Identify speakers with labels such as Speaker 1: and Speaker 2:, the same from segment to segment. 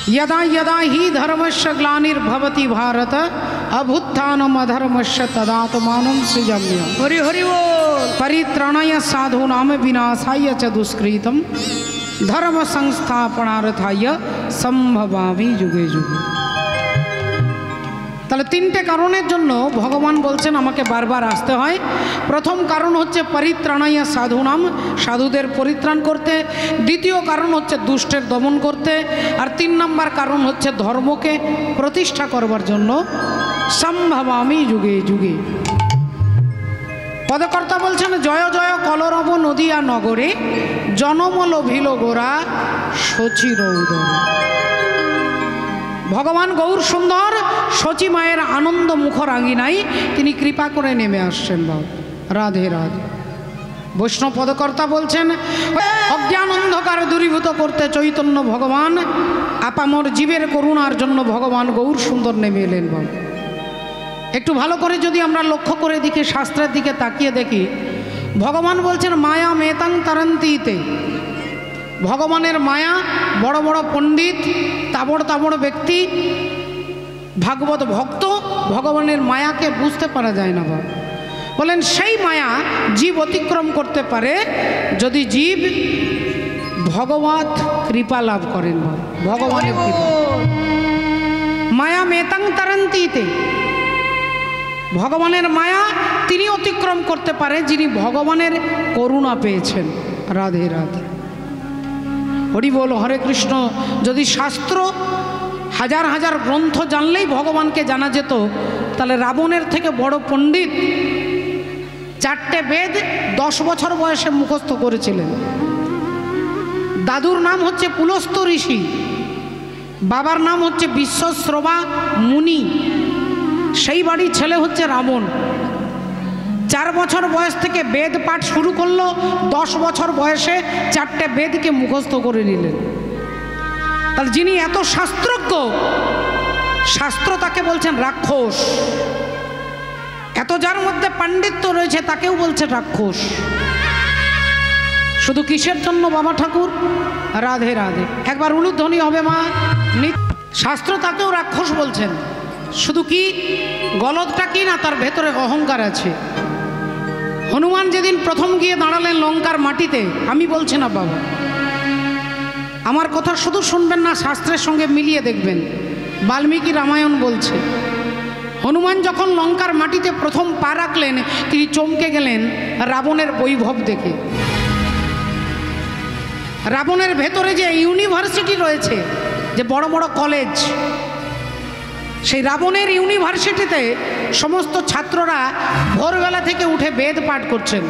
Speaker 1: यदा यदा ही धर्मस्य ग्लानिर्भवति भारत अभुत्थानम् अधर्मस्य तदात्मानं सृजाम्यहम्।
Speaker 2: हरि हरि बोल।
Speaker 1: परित्राणाय साधूनां विनाशाय च दुष्कृतं धर्म संस्थापनार्थाय सम्भवामि যুগে যুগে। তাহলে তিনটে কারণের জন্য ভগবান বলছেন আমাকে বারবার আসতে হয়। প্রথম কারণ হচ্ছে পরিত্রাণায় সাধুনাম, সাধুদের পরিত্রাণ করতে। দ্বিতীয় কারণ হচ্ছে দুষ্টের দমন করতে। আর 3 নম্বর কারণ হচ্ছে ধর্মকে প্রতিষ্ঠা করবার জন্য সম্ভবামি যুগে যুগে। পদকর্তা বলছেন জয় জয় কলরব নদিয়া নগরে জনমল ভিল গোরা শচীর উদরে। ভগবান গৌর সুন্দর শচী মায়ের আনন্দ মুখর আঙ্গিনায় তিনি কৃপা করে নেমে আসছেন। বাবু রাধে রাধে। বৈষ্ণব পদকর্তা বলছেন অজ্ঞান অন্ধকার দূরীভূত করতে চৈতন্য ভগবান আপামর জীবের করুণার জন্য ভগবান গৌর সুন্দর নেমে এলেন। বাবু একটু ভালো করে যদি আমরা লক্ষ্য করে দেখি, শাস্ত্রের দিকে তাকিয়ে দেখি, ভগবান বলছেন মায়া মেতাং তারন্তীতে। ভগবানের মায়া বড় বড় পণ্ডিত, তাবড় তাবড় ব্যক্তি, ভাগবত ভক্ত ভগবানের মায়াকে বুঝতে পারা যায় না। বলেন সেই মায়া জীব অতিক্রম করতে পারে যদি জীব ভগবত কৃপা লাভ করেন। ভগবানের কৃপা মায়া মেতাং তারন্তীতে। ভগবানের মায়া তিনি অতিক্রম করতে পারে যিনি ভগবানের করুণা পেয়েছেন। রাধে রাধে। হরি বল, হরে কৃষ্ণ। যদি শাস্ত্র হাজার হাজার গ্রন্থ জানলেই ভগবানকে জানা যেত, তাহলে রাবণের থেকে বড় পণ্ডিত 4টে বেদ 10 বছর বয়সে মুখস্থ করেছিলেন। দাদুর নাম হচ্ছে পুলস্ত ঋষি, বাবার নাম হচ্ছে বিশ্বশ্রবা মুনি, সেই বাড়ির ছেলে হচ্ছে রাবণ। 4 বছর বয়স থেকে বেদ পাঠ শুরু করলো, 10 বছর বয়সে 4টে বেদকে মুখস্থ করে নিলেন। তাহলে যিনি এত শাস্ত্রজ্ঞ, শাস্ত্র তাকে বলছেন রাক্ষস। এত যার মধ্যে পাণ্ডিত্য রয়েছে তাকেও বলছে রাক্ষস। শুধু কিসের জন্য বাবা ঠাকুর? রাধে রাধে। একবার উলুধ্বনি হবে মা। শাস্ত্র তাকেও রাক্ষস বলছেন। শুধু কি গলদটা কি না, তার ভেতরে অহংকার আছে। হনুমান যেদিন প্রথম গিয়ে দাঁড়ালেন লঙ্কার মাটিতে, আমি বলছি না বাবা, আমার কথা শুধু শুনবেন না, শাস্ত্রের সঙ্গে মিলিয়ে দেখবেন। বাল্মীকি রামায়ণ বলছে হনুমান যখন লঙ্কার মাটিতে প্রথম পা রাখলেন তিনি চমকে গেলেন রাবণের বৈভব দেখে। রাবণের ভেতরে যে ইউনিভার্সিটি রয়েছে, যে বড় বড় কলেজ, সেই রাবণের ইউনিভার্সিটিতে সমস্ত ছাত্ররা ভোরবেলা থেকে উঠে বেদ পাঠ করছেন।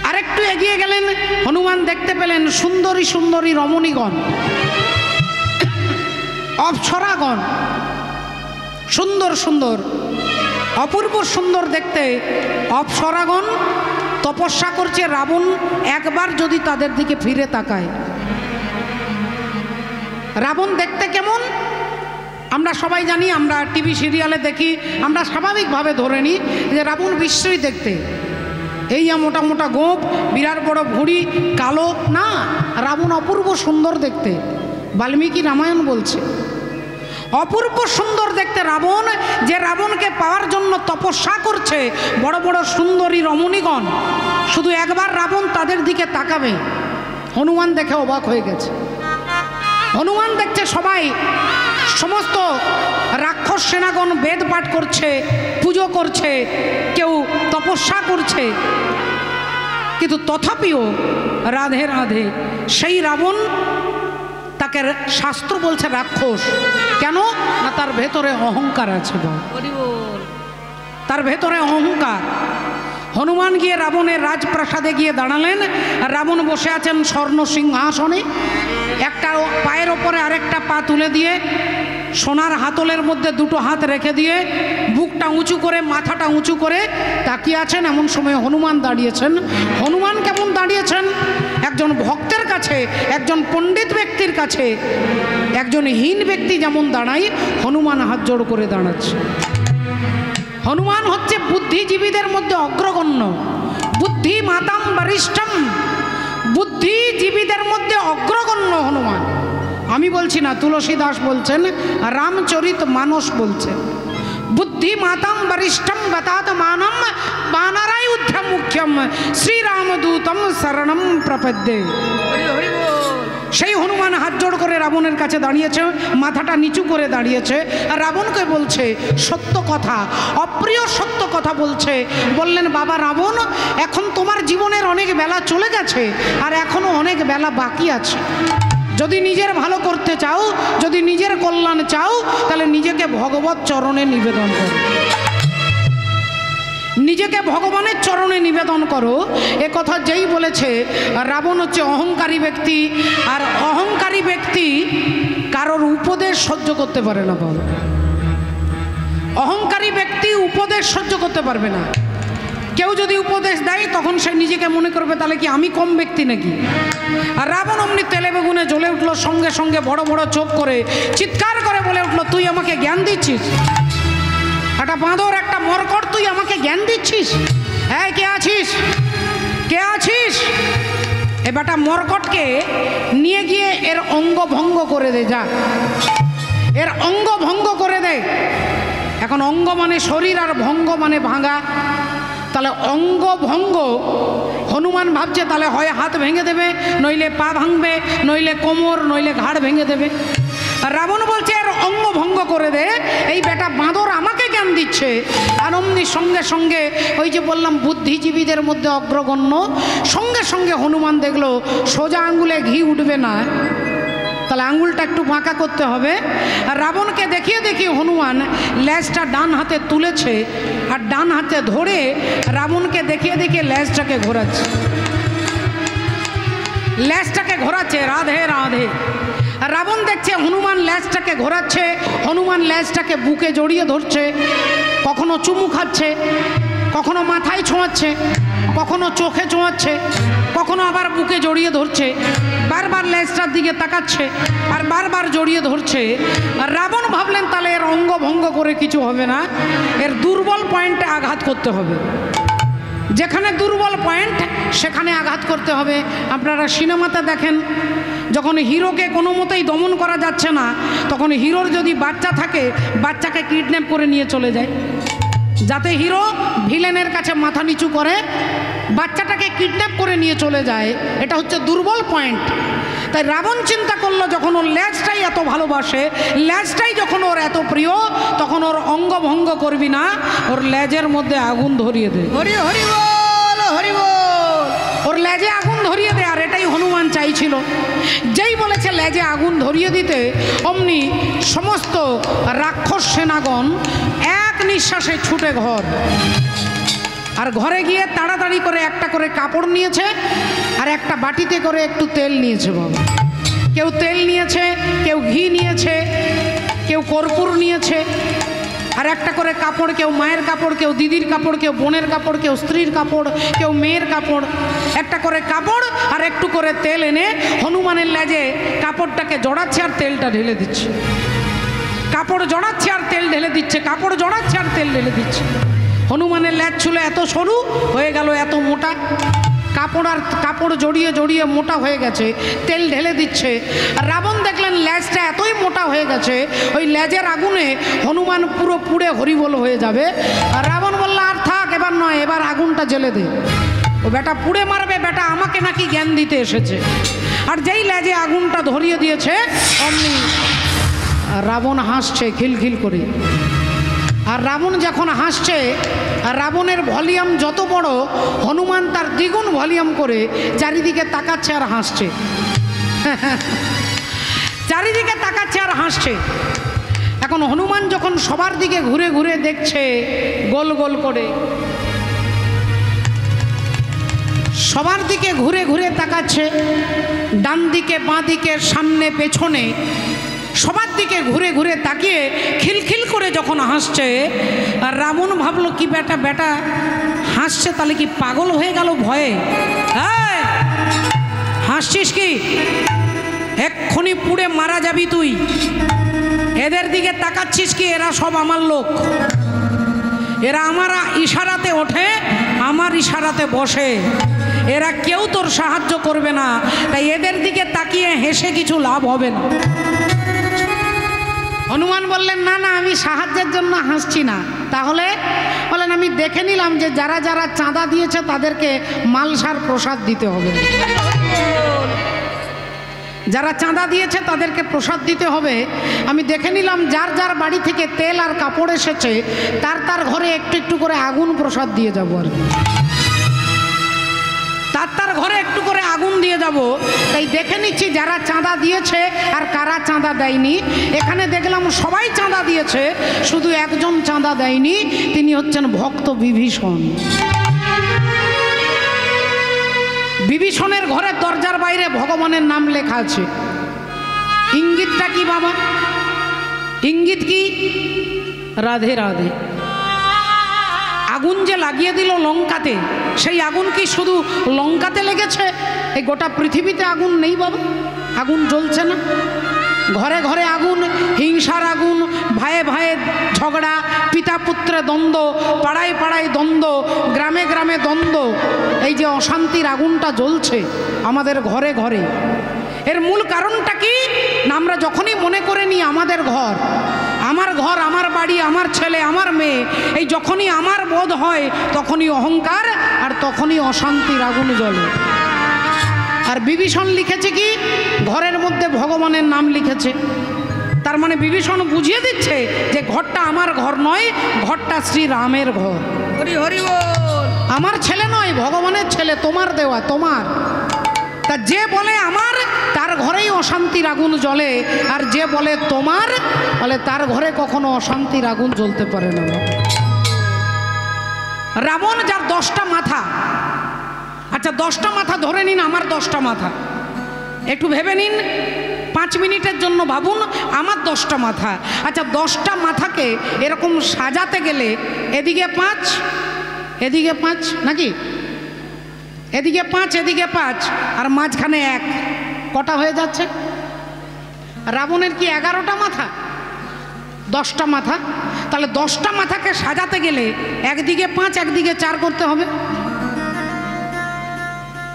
Speaker 1: আরেকটু এগিয়ে গেলেন, হনুমান দেখতে পেলেন সুন্দরী সুন্দরী রমণীগণ, অপ্সরাগণ, সুন্দর সুন্দর অপূর্ব সুন্দর দেখতে অপ্সরাগণ তপস্যা করছে। রাবণ একবার যদি তাদের দিকে ফিরে তাকায়, রাবণ দেখতে কেমন আমরা সবাই জানি, আমরা টিভি সিরিয়ালে দেখি, আমরা স্বাভাবিকভাবে ধরে নিই যে রাবণ বিশ্রী দেখতে, এই মোটা মোটা গোঁপ, বিরাট বড় ভুঁড়ি, কালো না, রাবণ অপূর্ব সুন্দর দেখতে। বাল্মীকি রামায়ণ বলছে অপূর্ব সুন্দর দেখতে রাবণ, যে রাবণকে পাওয়ার জন্য তপস্যা করছে বড় বড় সুন্দরী রমণীগণ। শুধু একবার রাবণ তাদের দিকে তাকাবে, হনুমান দেখে অবাক হয়ে গেছে। হনুমান দেখছে সবাই, সমস্ত রাক্ষস সেনাগণ বেদ পাঠ করছে, পুজো করছে, কেউ তপস্যা করছে, কিন্তু তথাপিও রাধে রাধে সেই রাবণ, তাকে শাস্ত্র বলছে রাক্ষস। কেন না, তার ভেতরে অহংকার আছে। তার ভেতরে অহংকার। হনুমান গিয়ে রাবণের রাজপ্রাসাদে গিয়ে দাঁড়ালেন, রাবণ বসে আছেন স্বর্ণ সিংহাসনে, একটা পায়ের ওপরে আরেকটা পা তুলে দিয়ে, সোনার হাতলের মধ্যে দুটো হাত রেখে দিয়ে, বুকটা উঁচু করে, মাথাটা উঁচু করে তাকিয়ে আছেন। এমন সময় হনুমান দাঁড়িয়েছেন। হনুমান কেমন দাঁড়িয়েছেন? একজন ভক্তের কাছে, একজন পণ্ডিত ব্যক্তির কাছে একজন হীন ব্যক্তি যেমন দাঁড়ায়, হনুমান হাত জোড় করে দাঁড়াচ্ছে। হনুমান হচ্ছে বুদ্ধিজীবীদের মধ্যে অগ্রগণ্য, বুদ্ধি মাতাম বরিষ্ঠম, বুদ্ধিজীবীদের মধ্যে অগ্রগণ্য হনুমান। আমি বলছি না, তুলসী দাস বলছেন, রামচরিত মানস বলছেন। বুদ্ধি মাতাম বরিষ্ঠম বতাত মানম বানারাই উদ্ধ মুখ্যম শ্রীরামদূতম শরণম প্রপদ্যে। সেই হনুমান হাত জোড় করে রাবণের কাছে দাঁড়িয়েছে, মাথাটা নিচু করে দাঁড়িয়েছে, আর রাবণকে বলছে সত্য কথা, অপ্রিয় সত্য কথা বলছে। বললেন, বাবা রাবণ, এখন তোমার জীবনের অনেক বেলা চলে গেছে, আর এখনো অনেক বেলা বাকি আছে। যদি নিজের ভালো করতে চাও, যদি নিজের কল্যাণ চাও, তাহলে নিজেকে ভগবত চরণে নিবেদন করো, নিজেকে ভগবানের চরণে নিবেদন করো। এ কথা যেই বলেছে, রাবণ হচ্ছে অহংকারী ব্যক্তি, আর অহংকারী ব্যক্তি কারোর উপদেশ সহ্য করতে পারে না। বল, অহংকারী ব্যক্তি উপদেশ সহ্য করতে পারবে না। কেউ যদি উপদেশ দেয়, তখন সে নিজেকে মনে করবে তাহলে কি আমি কম ব্যক্তি নাকি। আর রাবণ অমনি তেলে বেগুনে জ্বলে উঠলো, সঙ্গে সঙ্গে বড় বড় চোখ করে চিৎকার করে বলে উঠলো, তুই আমাকে জ্ঞান দিচ্ছিস? একটা বাঁদর, একটা মরকট, তুই আমাকে জ্ঞান দিচ্ছিস? হ্যাঁ, কে আছিস? কে আছিস? এ বেটা মরকটকে নিয়ে গিয়ে এর অঙ্গ ভঙ্গ করে দে, যা, এর অঙ্গ ভঙ্গ করে দে। এখন অঙ্গ মানে শরীর, আর ভঙ্গ মানে ভাঙা। তাহলে অঙ্গ ভঙ্গ, হনুমান ভাবছে তাহলে হয় হাত ভেঙে দেবে, নইলে পা ভাঙবে, নইলে কোমর, নইলে ঘাড় ভেঙে দেবে। রাবণ বলছে এর অঙ্গ ভঙ্গ করে দে। এই বেটা বাঁদর আমাকে জ্ঞান দিচ্ছে। আর অমনি সঙ্গে সঙ্গে, ওই যে বললাম বুদ্ধিজীবীদের মধ্যে অগ্রগণ্য, সঙ্গে সঙ্গে হনুমান দেখলো সোজা আঙ্গুলে ঘি উঠবে না, তাহলে আঙ্গুলটা একটু বাঁকা করতে হবে। আর রাবণকে দেখিয়ে দেখিয়ে হনুমান লেজটা ডান হাতে তুলেছে, আর ডান হাতে ধরে রাবণকে দেখিয়ে দেখিয়ে লেজটাকে ঘোরাচ্ছে, লেজটাকে ঘোরাচ্ছে, রাধে রাধে। রাবণ দেখছে হনুমান লেজটাকে ঘোরাচ্ছে, হনুমান লেজটাকে বুকে জড়িয়ে ধরছে, কখনো চুমু খাচ্ছে, কখনো মাথায় ছোঁয়াচ্ছে, কখনো চোখে ছোঁয়াচ্ছে, কখনো আবার বুকে জড়িয়ে ধরছে, বারবার লেজটার দিকে তাকাচ্ছে, আর বারবার জড়িয়ে ধরছে। আর রাবণ ভাবলেন তাহলে এর অঙ্গ ভঙ্গ করে কিছু হবে না, এর দুর্বল পয়েন্টে আঘাত করতে হবে। যেখানে দুর্বল পয়েন্ট সেখানে আঘাত করতে হবে। আপনারা সিনেমাতে দেখেন, যখন হিরোকে কোনো মতেই দমন করা যাচ্ছে না, তখন হিরোর যদি বাচ্চা থাকে, বাচ্চাকে কিডন্যাপ করে নিয়ে চলে যায়, যাতে হিরো ভিলেনের কাছে মাথা নিচু করে, বাচ্চাটাকে কিডন্যাপ করে নিয়ে চলে যায়। এটা হচ্ছে দুর্বল পয়েন্ট। তাই রাবণ চিন্তা করলো, যখন ওর লেজটাই এত ভালোবাসে, লেজটাই যখন ওর এত প্রিয়, তখন ওর অঙ্গ ভঙ্গ করবি না, ওর লেজের মধ্যে আগুন ধরিয়ে দে। হরি হরি বল, হরি বল। ওর লেজে আগুন ধরিয়ে দে। আর এটাই হনুমান চাইছিল। যেই বলেছে লেজে আগুন ধরিয়ে দিতে, অমনি সমস্ত রাক্ষস সেনাগণ এক নিঃশ্বাসে ছুটে ঘর। আর ঘরে গিয়ে তাড়াতাড়ি করে একটা করে কাপড় নিয়েছে, আর একটা বাটিতে করে একটু তেল নিয়েছে। বাবা, কেউ তেল নিয়েছে, কেউ ঘি নিয়েছে, কেউ কর্পূর নিয়েছে, আর একটা করে কাপড়, কেউ মায়ের কাপড়, কেউ দিদির কাপড়, কেউ বোনের কাপড়, কেউ স্ত্রীর কাপড়, কেউ মেয়ের কাপড়, একটা করে কাপড় আর একটু করে তেল এনে হনুমানের লেজে কাপড়টাকে জড়াচ্ছে আর তেলটা ঢেলে দিচ্ছে। কাপড় জড়াচ্ছে আর তেল ঢেলে দিচ্ছে, কাপড় জড়াচ্ছে আর তেল ঢেলে দিচ্ছে। হনুমানের লেজ ছিল এত সরু, হয়ে গেল এত মোটা। কাপড় আর কাপড় জড়িয়ে জড়িয়ে মোটা হয়ে গেছে, তেল ঢেলে দিচ্ছে। আর রাবণ দেখলেন লেজটা এতই মোটা হয়ে গেছে, ওই লেজের আগুনে হনুমান পুরো পুড়ে হরিবোল হয়ে যাবে। আর রাবণ বলল, আর থাক, এবার নয়, এবার আগুনটা জ্বেলে দে। ও বেটা পুড়ে মারবে, বেটা আমাকে নাকি জ্ঞান দিতে এসেছে। আর যেই লেজে আগুনটা ধরিয়ে দিয়েছে, অমনি রাবণ হাসছে খিলখিল করে। আর রাবণ যখন হাসছে, আর রাবণের ভলিউম যত বড়, হনুমান তার দ্বিগুণ ভলিউম করে চারিদিকে তাকাচ্ছে আর হাসছে। চারিদিকে তাকাচ্ছে আর হাসছে। এখন হনুমান যখন সবার দিকে ঘুরে ঘুরে দেখছে, গোল গোল করে সবার দিকে ঘুরে ঘুরে তাকাচ্ছে, ডান দিকে বাঁ দিকে সামনে পেছনে সবার দিকে ঘুরে ঘুরে তাকিয়ে খিলখিল করে যখন হাসছে, আর রাবণ ভাবলো কি বেটা বেটা হাসছে, তাহলে কি পাগল হয়ে গেল ভয়ে? হ্যাঁ, হাসছিস কি? এক্ষুনি পুড়ে মারা যাবি তুই। এদের দিকে তাকাচ্ছিস কি? এরা সব আমার লোক, এরা আমার ইশারাতে ওঠে, আমার ইশারাতে বসে, এরা কেউ তোর সাহায্য করবে না, তাই এদের দিকে তাকিয়ে হেসে কিছু লাভ হবে না। হনুমান বললেন, না না, আমি সাহায্যের জন্য হাসছি না। তাহলে বলেন, আমি দেখে নিলাম যে যারা যারা চাঁদা দিয়েছে তাদেরকে মালসার প্রসাদ দিতে হবে। যারা চাঁদা দিয়েছে তাদেরকে প্রসাদ দিতে হবে। আমি দেখে নিলাম যার যার বাড়ি থেকে তেল আর কাপড় এসেছে তার তার ঘরে একটু একটু করে আগুন প্রসাদ দিয়ে যাব আর কি। তার ঘরে একটু করে আগুন দিয়ে যাব। তাই দেখে নিচ্ছি যারা চাঁদা দিয়েছে আর কারা চাঁদা দেয়নি। এখানে দেখলাম সবাই চাঁদা দিয়েছে, শুধু একজন চাঁদা দেয়নি, তিনি হচ্ছেন ভক্ত বিভীষণ। বিভীষণের ঘরে দরজার বাইরে ভগবানের নাম লেখা আছে। ইঙ্গিতটা কি বাবা? ইঙ্গিত কি? রাধে রাধে। আগুন যে লাগিয়ে দিল লঙ্কাতে, সেই আগুন কি শুধু লঙ্কাতে লেগেছে? এই গোটা পৃথিবীতে আগুন নেই বাবা? আগুন জ্বলছে না? ঘরে ঘরে আগুন, হিংসার আগুন, ভাইয়ে ভাইয়ে ঝগড়া, পিতা পুত্রে দ্বন্দ্ব, পাড়ায় পাড়ায় দ্বন্দ্ব, গ্রামে গ্রামে দ্বন্দ্ব। এই যে অশান্তির আগুনটা জ্বলছে আমাদের ঘরে ঘরে, এর মূল কারণটা কি? না আমরা যখনই মনে করে নিই আমাদের ঘর, আমার ঘর, আমার বাড়ি, আমার ছেলে, আমার মেয়ে, এই যখনই আমার বোধ হয় তখনই অহংকার আর তখনই অশান্তির আগুন জ্বলে। আর বিভীষণ লিখেছে কি? ঘরের মধ্যে ভগবানের নাম লিখেছে। তার মানে বিভীষণ বুঝিয়ে দিচ্ছে যে ঘরটা আমার ঘর নয়, ঘরটা শ্রীরামের ঘর। হরি হরি বল। আমার ছেলে নয়, ভগবানের ছেলে, তোমার দেওয়া, তোমার। তা যে বলে আমার, তার ঘরেই অশান্তির আগুন জ্বলে, আর যে বলে তোমার, বলে তার ঘরে কখনো অশান্তির আগুন জ্বলতে পারে না। রাবণ যার 10টা মাথা, আচ্ছা 10টা মাথা ধরে নিন, আমার 10টা মাথা, একটু ভেবে নিন, 5 মিনিটের জন্য ভাবুন, আমার 10টা মাথা। আচ্ছা 10টা মাথাকে এরকম সাজাতে গেলে এদিকে 5, এদিকে 5 নাকি, এদিকে 5, এদিকে 5, আর মাঝখানে 1, কটা হয়ে যাচ্ছে? রাবণের কি 11টা মাথা? 10টা মাথা। তাহলে 10টা মাথাকে সাজাতে গেলে একদিকে 5, একদিকে 4 করতে হবে,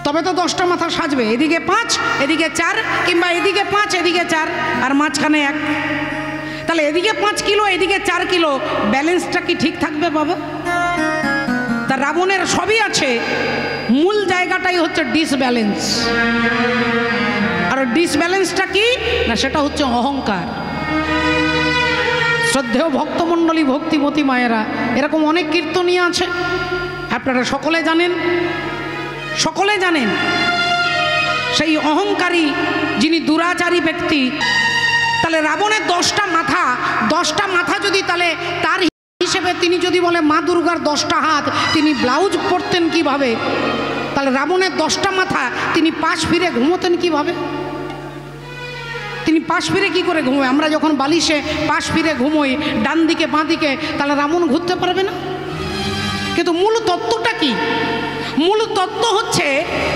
Speaker 1: তবে তো 10টা মাথা সাজবে। এদিকে 5, এদিকে 4, কিংবা এদিকে 5, এদিকে 4, আর মাঝখানে 1। তাহলে এদিকে 5 কিলো, এদিকে 4 কিলো, ব্যালেন্সটা কি ঠিক থাকবে বাবা? তা রাবণের সবই আছে, মূল জায়গাটাই হচ্ছে ডিসব্যালেন্স। আর ডিসব্যালেন্সটা কি না, সেটা হচ্ছে অহংকার। শ্রদ্ধেয় ভক্তমণ্ডলী, ভক্তিমতী মায়েরা, এরকম অনেক কীর্তনীয় আছে, আপনারা সকলে জানেন, সকলে জানেন। সেই অহংকারী যিনি দুরাচারী ব্যক্তি, তাহলে রাবণের 10টা মাথা, 10টা মাথা যদি তাহলে তার হিসেবে তিনি যদি বলে মা দুর্গার 10টা হাত, তিনি ব্লাউজ পরতেন কিভাবে? তাহলে রাবণের 10টা মাথা, তিনি পাশ ফিরে ঘুমোতেন কিভাবে? তিনি পাশ ফিরে কি করে ঘুমোয়? আমরা যখন বালিশে পাশ ফিরে ঘুমোই, ডান দিকে বাঁ দিকে, তাহলে রাবণ ঘুরতে পারবে না? কিন্তু মূল তত্ত্বটা কি? মূল তত্ত্ব হচ্ছে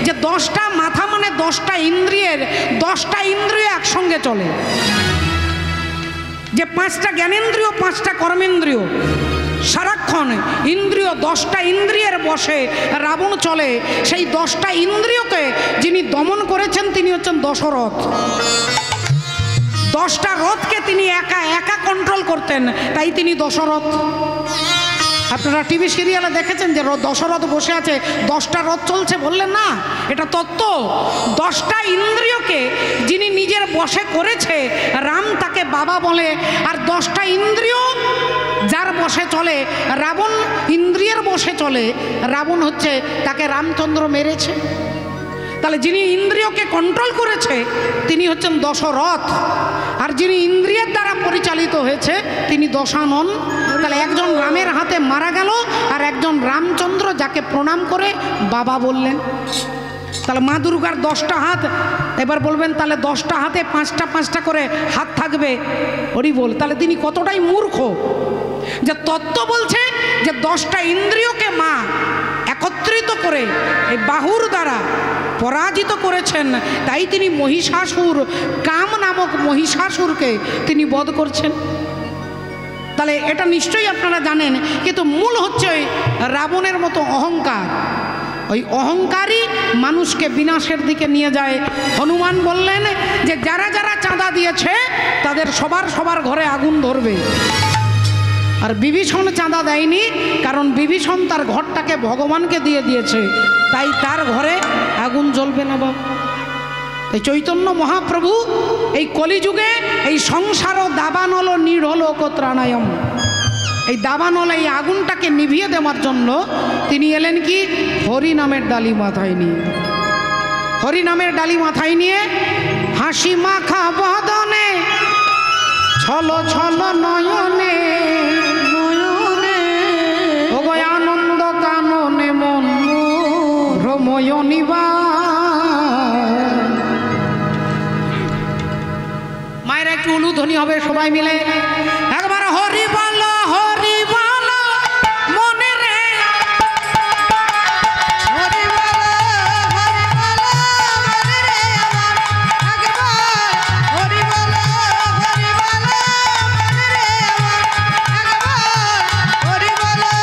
Speaker 1: যে 10টা মাথা মানে 10টা ইন্দ্রিয়ের, 10টা ইন্দ্রিয় একসঙ্গে চলে। যে 5টা জ্ঞানেন্দ্রিয়, 5টা কর্মেন্দ্রিয়, সারাক্ষণ ইন্দ্রিয়, 10টা ইন্দ্রিয়ের বশে রাবণ চলে। সেই 10টা ইন্দ্রিয়কে যিনি দমন করেছেন তিনি হচ্ছেন দশরথ। 10টা রথকে তিনি একা একা কন্ট্রোল করতেন, তাই তিনি দশরথ। আপনারা টিভি সিরিয়ালে দেখেছেন যে দশরথ বসে আছে, 10টা রথ চলছে, বললেন না? এটা তত্ত্ব। 10টা ইন্দ্রিয়কে যিনি নিজের বশে করেছে, রাম তাকে বাবা বলে। আর 10টা ইন্দ্রিয় যার বশে চলে, রাবণ ইন্দ্রিয়ের বশে চলে, রাবণ হচ্ছে, তাকে রামচন্দ্র মেরেছে। তাহলে যিনি ইন্দ্রিয়কে কন্ট্রোল করেছে তিনি হচ্ছেন দশরথ, আর যিনি ইন্দ্রিয়ের দ্বারা পরিচালিত হয়েছে তিনি দশানন। তাহলে একজন রামের হাতে মারা গেল, আর একজন রামচন্দ্র যাকে প্রণাম করে বাবা বললেন। তাহলে মা দুর্গার 10টা হাত, এবার বলবেন তাহলে 10টা হাতে 5টা 5টা করে হাত থাকবে, হরি বল। তাহলে তিনি কতটাই মূর্খ যে তত্ত্ব বলছে যে 10টা ইন্দ্রিয়কে মা একত্রিত করে এই বাহুর দ্বারা পরাজিত করেছেন, তাই তিনি মহিষাসুর, কাম নামক মহিষাসুরকে তিনি বধ করছেন। তাহলে এটা নিশ্চয়ই আপনারা জানেন, কিন্তু মূল হচ্ছে ওই রাবণের মতো অহংকার। ওই ওই অহংকারই মানুষকে বিনাশের দিকে নিয়ে যায়। হনুমান বললেন যে যারা যারা চাঁদা দিয়েছে তাদের সবার সবার ঘরে আগুন ধরবে। আর বিভীষণ চাঁদা দেয়নি, কারণ বিভীষণ তার ঘরটাকে ভগবানকে দিয়ে দিয়েছে, তাই তার ঘরে আগুন জ্বলবে না। বাবা, এই চৈতন্য মহাপ্রভু এই কলিযুগে এই সংসার ও দাবানল নির্হলোক ত্রাণায়ম, এই দাবানল এই আগুনটাকে নিভিয়ে দেওয়ার জন্য তিনি এলেন কি হরি নামের ডালি মাথায় নিয়ে। হরি নামের ডালি মাথায় নিয়ে হাসি মাখা বদনে ছল ছল নয়নে নয়নে ওগো আনন্দ কাননে মন ভ্রময় নিবা। মায়ের একটু উলুধ্বনি হবে সবাই মিলে একবার হরি বলো হরি বলো মনে রে,
Speaker 2: হরি বলো মনে রে আমার, একবার হরি বলো মনে রে আমার, একবার হরি বলো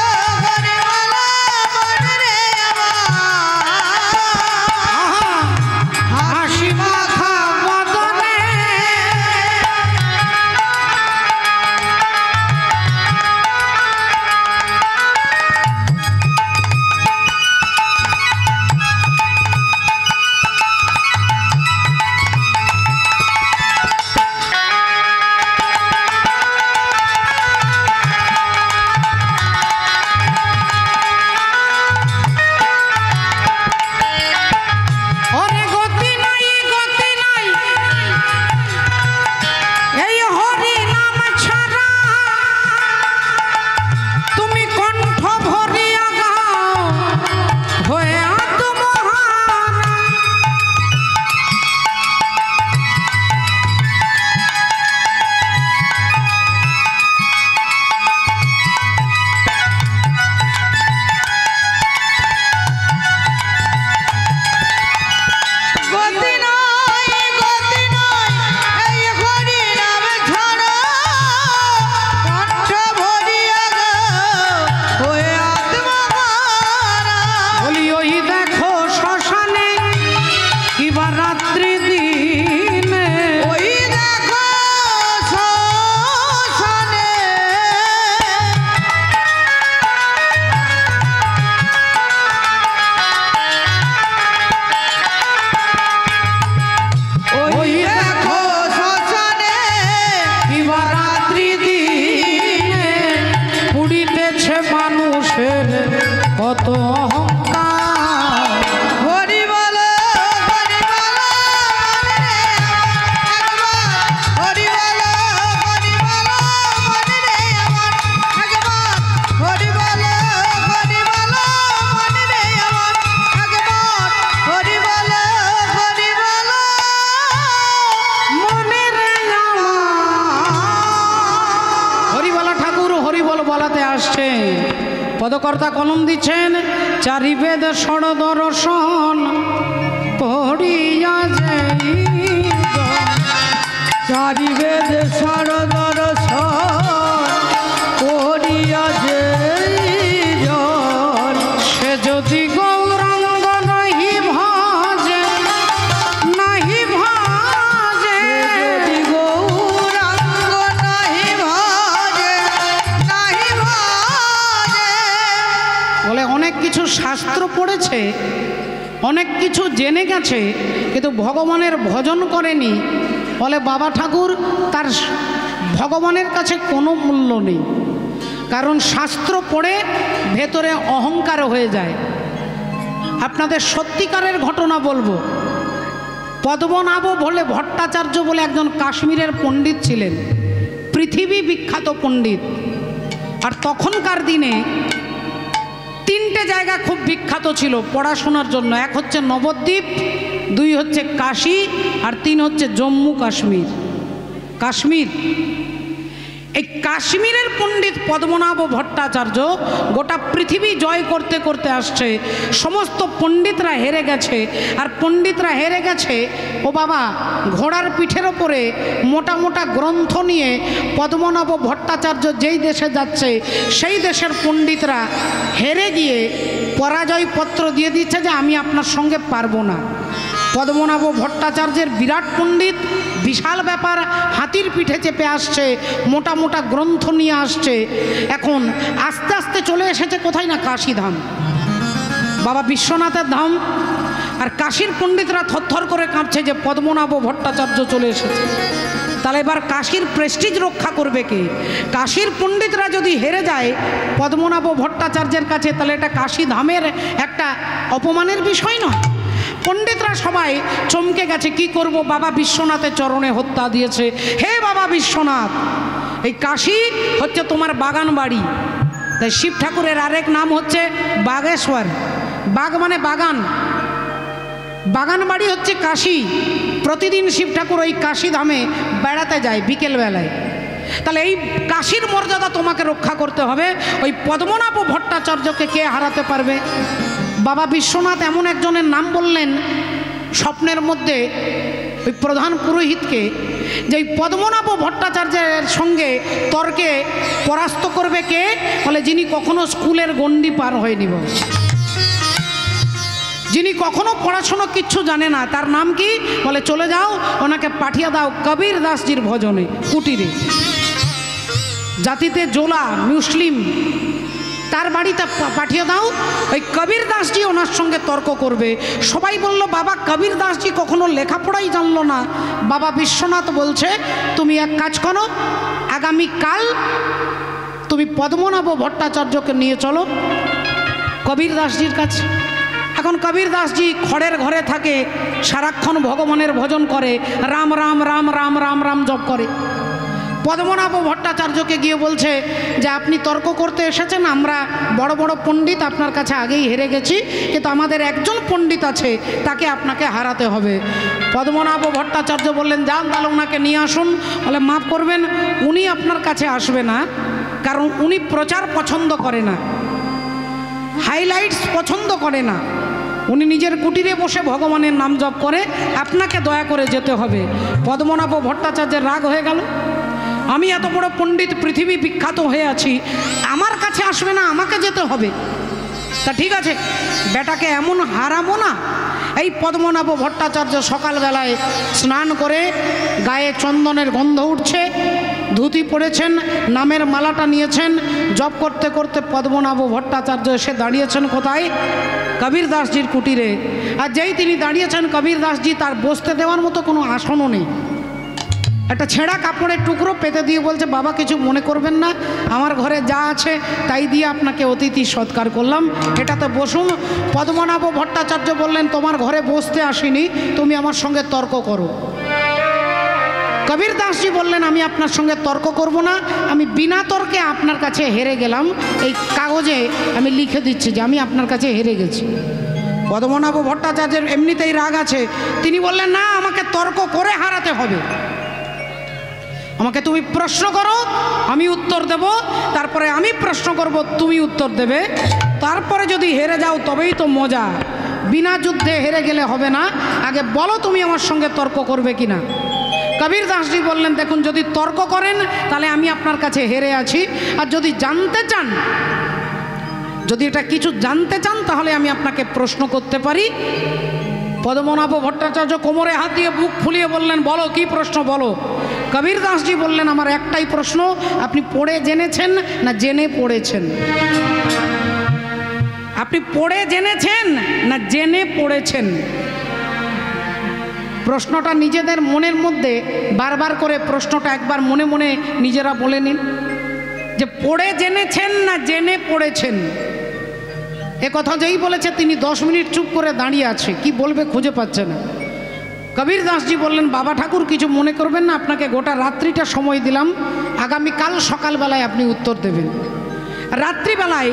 Speaker 2: মনে রে আমার।
Speaker 1: হাসি মাখা বদনে ওরে গতি নাই এই হরি নাম ছাড়া, তুমি কণ্ঠ ভরিয়া গাও হয়ে আত্মহারা।
Speaker 2: গতি নাই এই হরি নাম ছাড়া, কণ্ঠ ভরিয়া গাও হয়ে আত্মহারা।
Speaker 1: বলি ওই দেখো শ্মশানে কিবা রাত্রি দিনে,
Speaker 2: ওই দেখো শ্মশানে ওই দেখো শ্মশানে
Speaker 1: কিবা রাত্রি দিনে পুড়িতেছে মানুষের কত অহংকার।
Speaker 2: হরি বলো মনে রে একবার, হরি বলো মনে রে আমার, একবার হরি বলো মনে রে আমার, একবার হরি বলো
Speaker 1: মনে রে হরিবলা ঠাকুর হরিবল বলাতে আসছে, পদকর্তা কলম দিচ্ছেন চারি বেদ ষড় দর্শন পড়িয়া যাই,
Speaker 2: চারি বেদ ষড় দর্শন করিয়া যে জন,
Speaker 1: সে যদি গৌরাঙ্গ নাহি ভাজে নাহি ভাজে,
Speaker 2: যদি গৌরাঙ্গ নাহি ভাজে
Speaker 1: বলে অনেক কিছু শাস্ত্র পড়েছে, অনেক কিছু জেনে গেছে, কিন্তু ভগবানের ভজন করেনি। বলে বাবা ঠাকুর তার ভগবানের কাছে কোনো মূল্য নেই, কারণ শাস্ত্র পড়ে ভেতরে অহংকার হয়ে যায়। আপনাদের সত্যিকারের ঘটনা বলবো, পদ্মনাভ বলে ভট্টাচার্য বলে একজন কাশ্মীরের পণ্ডিত ছিলেন, পৃথিবী বিখ্যাত পণ্ডিত। আর তখনকার দিনে তিনটে জায়গা খুব বিখ্যাত ছিল পড়াশোনার জন্য, এক হচ্ছে নবদ্বীপ, দুই হচ্ছে কাশী, আর তিন হচ্ছে জম্মু কাশ্মীর। কাশ্মীর এই কাশ্মীরের পণ্ডিত পদ্মনাভ ভট্টাচার্য গোটা পৃথিবী জয় করতে করতে আসছে, সমস্ত পণ্ডিতরা হেরে গেছে। আর পণ্ডিতরা হেরে গেছে, ও বাবা, ঘোড়ার পিঠের ওপরে মোটা মোটা গ্রন্থ নিয়ে পদ্মনাভ ভট্টাচার্য যেই দেশে যাচ্ছে সেই দেশের পণ্ডিতরা হেরে গিয়ে পরাজয়পত্র দিয়ে দিচ্ছে যে আমি আপনার সঙ্গে পারবো না। পদ্মনাভ ভট্টাচার্যের বিরাট পণ্ডিত, বিশাল ব্যাপার, হাতির পিঠে চেপে আসছে, মোটা মোটা গ্রন্থ নিয়ে আসছে। এখন আস্তে আস্তে চলে এসেছে কোথায় না কাশীধাম, বাবা বিশ্বনাথের ধাম। আর কাশীর পণ্ডিতরা থরথর করে কাঁপছে যে পদ্মনাভ ভট্টাচার্য চলে এসেছে। তাহলে এবার কাশীর প্রেস্টিজ রক্ষা করবে কে? কাশীর পণ্ডিতরা যদি হেরে যায় পদ্মনাভ ভট্টাচার্যের কাছে, তাহলে এটা কাশী ধামের একটা অপমানের বিষয় নয়? পণ্ডিতরা সবাই চমকে গেছে, কি করব, বাবা বিশ্বনাথের চরণে হত্যা দিয়েছে। হে বাবা বিশ্বনাথ, এই কাশী হচ্ছে তোমার বাগান বাড়ি। তাই শিব ঠাকুরের আরেক নাম হচ্ছে বাগেশ্বর। বাগ মানে বাগান, বাগান বাড়ি হচ্ছে কাশী। প্রতিদিন শিব ঠাকুর ওই কাশী ধামে বেড়াতে যায় বিকেলবেলায়। তাহলে এই কাশীর মর্যাদা তোমাকে রক্ষা করতে হবে। ওই পদ্মনাভ ভট্টাচার্যকে কে হারাতে পারবে? বাবা বিশ্বনাথ এমন একজনের নাম বললেন স্বপ্নের মধ্যে ওই প্রধান পুরোহিতকে, যে এই পদ্মনাভ ভট্টাচার্যের সঙ্গে তর্কে পরাস্ত করবে কে? বলে যিনি কখনো স্কুলের গণ্ডি পার হয়নি, যিনি কখনো পড়াশোনা কিচ্ছু জানে না। তার নাম কি? বলে চলে যাও, ওনাকে পাঠিয়ে দাও কবির দাসজির ভজনে কুটিরে। জাতিতে জোলা মুসলিম, তার বাড়িতে পাঠিয়ে দাও, ওই কবির দাসজি ওনার সঙ্গে তর্ক করবে। সবাই বলল বাবা কবির দাসজি কখনো লেখাপড়াই জানলো না। বাবা বিশ্বনাথ বলছে তুমি এক কাজ করো, আগামীকাল তুমি পদ্মনাভ ভট্টাচার্যকে নিয়ে চলো কবির দাসজির কাছে। এখন কবির দাসজি খড়ের ঘরে থাকে, সারাক্ষণ ভগবানের ভজন করে, রাম রাম রাম রাম রাম রাম জপ করে। পদ্মনাভ ভট্টাচার্যকে গিয়ে বলছে যে আপনি তর্ক করতে এসেছেন, আমরা বড় বড় পণ্ডিত আপনার কাছে আগেই হেরে গেছি, কিন্তু আমাদের একজন পণ্ডিত আছে, তাকে আপনাকে হারাতে হবে। পদ্মনাভ ভট্টাচার্য বললেন যান তাহলে ওনাকে নিয়ে আসুন। বলে মাফ করবেন, উনি আপনার কাছে আসবে না, কারণ উনি প্রচার পছন্দ করে না, হাইলাইটস পছন্দ করে না, উনি নিজের কুটিরে বসে ভগবানের নাম জপ করে, আপনাকে দয়া করে যেতে হবে। পদ্মনাভ ভট্টাচার্যের রাগ হয়ে গেল, আমি এত বড় পণ্ডিত, পৃথিবী বিখ্যাত হয়ে আছি, আমার কাছে আসবে না, আমাকে যেতে হবে। তা ঠিক আছে, বেটাকে এমন হারাবো না। এই পদ্মনাভ ভট্টাচার্য সকালবেলায় স্নান করে গায়ে চন্দনের গন্ধ উঠছে, ধুতি পরেছেন, নামের মালাটা নিয়েছেন, জপ করতে করতে পদ্মনাভ ভট্টাচার্য এসে দাঁড়িয়েছেন কোথায়? কবির দাসজির কুটিরে। আর যেই তিনি দাঁড়িয়েছেন কবির দাসজি, তার বসতে দেওয়ার মতো কোনো আসনও নেই। একটা ছেঁড়া কাপড়ের টুকরো পেতে দিয়ে বলছে বাবা কিছু মনে করবেন না, আমার ঘরে যা আছে তাই দিয়ে আপনাকে অতিথি সৎকার করলাম, এটাতে বসুন। পদ্মনাভ ভট্টাচার্য বললেন তোমার ঘরে বসতে আসিনি, তুমি আমার সঙ্গে তর্ক করো। কবির দাসজি বললেন আমি আপনার সঙ্গে তর্ক করব না, আমি বিনা তর্কে আপনার কাছে হেরে গেলাম, এই কাগজে আমি লিখে দিচ্ছি যে আমি আপনার কাছে হেরে গেছি। পদ্মনাভ ভট্টাচার্যের এমনিতেই রাগ আছে, তিনি বললেন না, আমাকে তর্ক করে হারাতে হবে, আমাকে তুমি প্রশ্ন করো আমি উত্তর দেব, তারপরে আমি প্রশ্ন করব তুমি উত্তর দেবে, তারপরে যদি হেরে যাও তবেই তো মজা, বিনা যুদ্ধে হেরে গেলে হবে না, আগে বলো তুমি আমার সঙ্গে তর্ক করবে কিনা। কবির দাসজি বললেন দেখুন যদি তর্ক করেন তাহলে আমি আপনার কাছে হেরে আছি, আর যদি জানতে চান, যদি এটা কিছু জানতে চান তাহলে আমি আপনাকে প্রশ্ন করতে পারি। পদ্মনাভ ভট্টাচার্য কোমরে হাত দিয়ে বুক ফুলিয়ে বললেন বলো কি প্রশ্ন বলো। কবির দাসজি বললেন আমার একটাই প্রশ্ন, আপনি পড়ে জেনেছেন না জেনে পড়েছেন? আপনি পড়ে জেনেছেন না জেনে পড়েছেন? প্রশ্নটা নিজেদের মনের মধ্যে বারবার করে প্রশ্নটা একবার মনে মনে নিজেরা বলে নিন যে পড়ে জেনেছেন না জেনে পড়েছেন। এ কথা যেই বলেছে তিনি 10 মিনিট চুপ করে দাঁড়িয়ে আছে, কি বলবে খুঁজে পাচ্ছে না। কবির দাসজি বললেন বাবা ঠাকুর কিছু মনে করবেন না, আপনাকে গোটা রাত্রিটা সময় দিলাম, আগামীকাল সকালবেলায় আপনি উত্তর দেবেন। রাত্রিবেলায়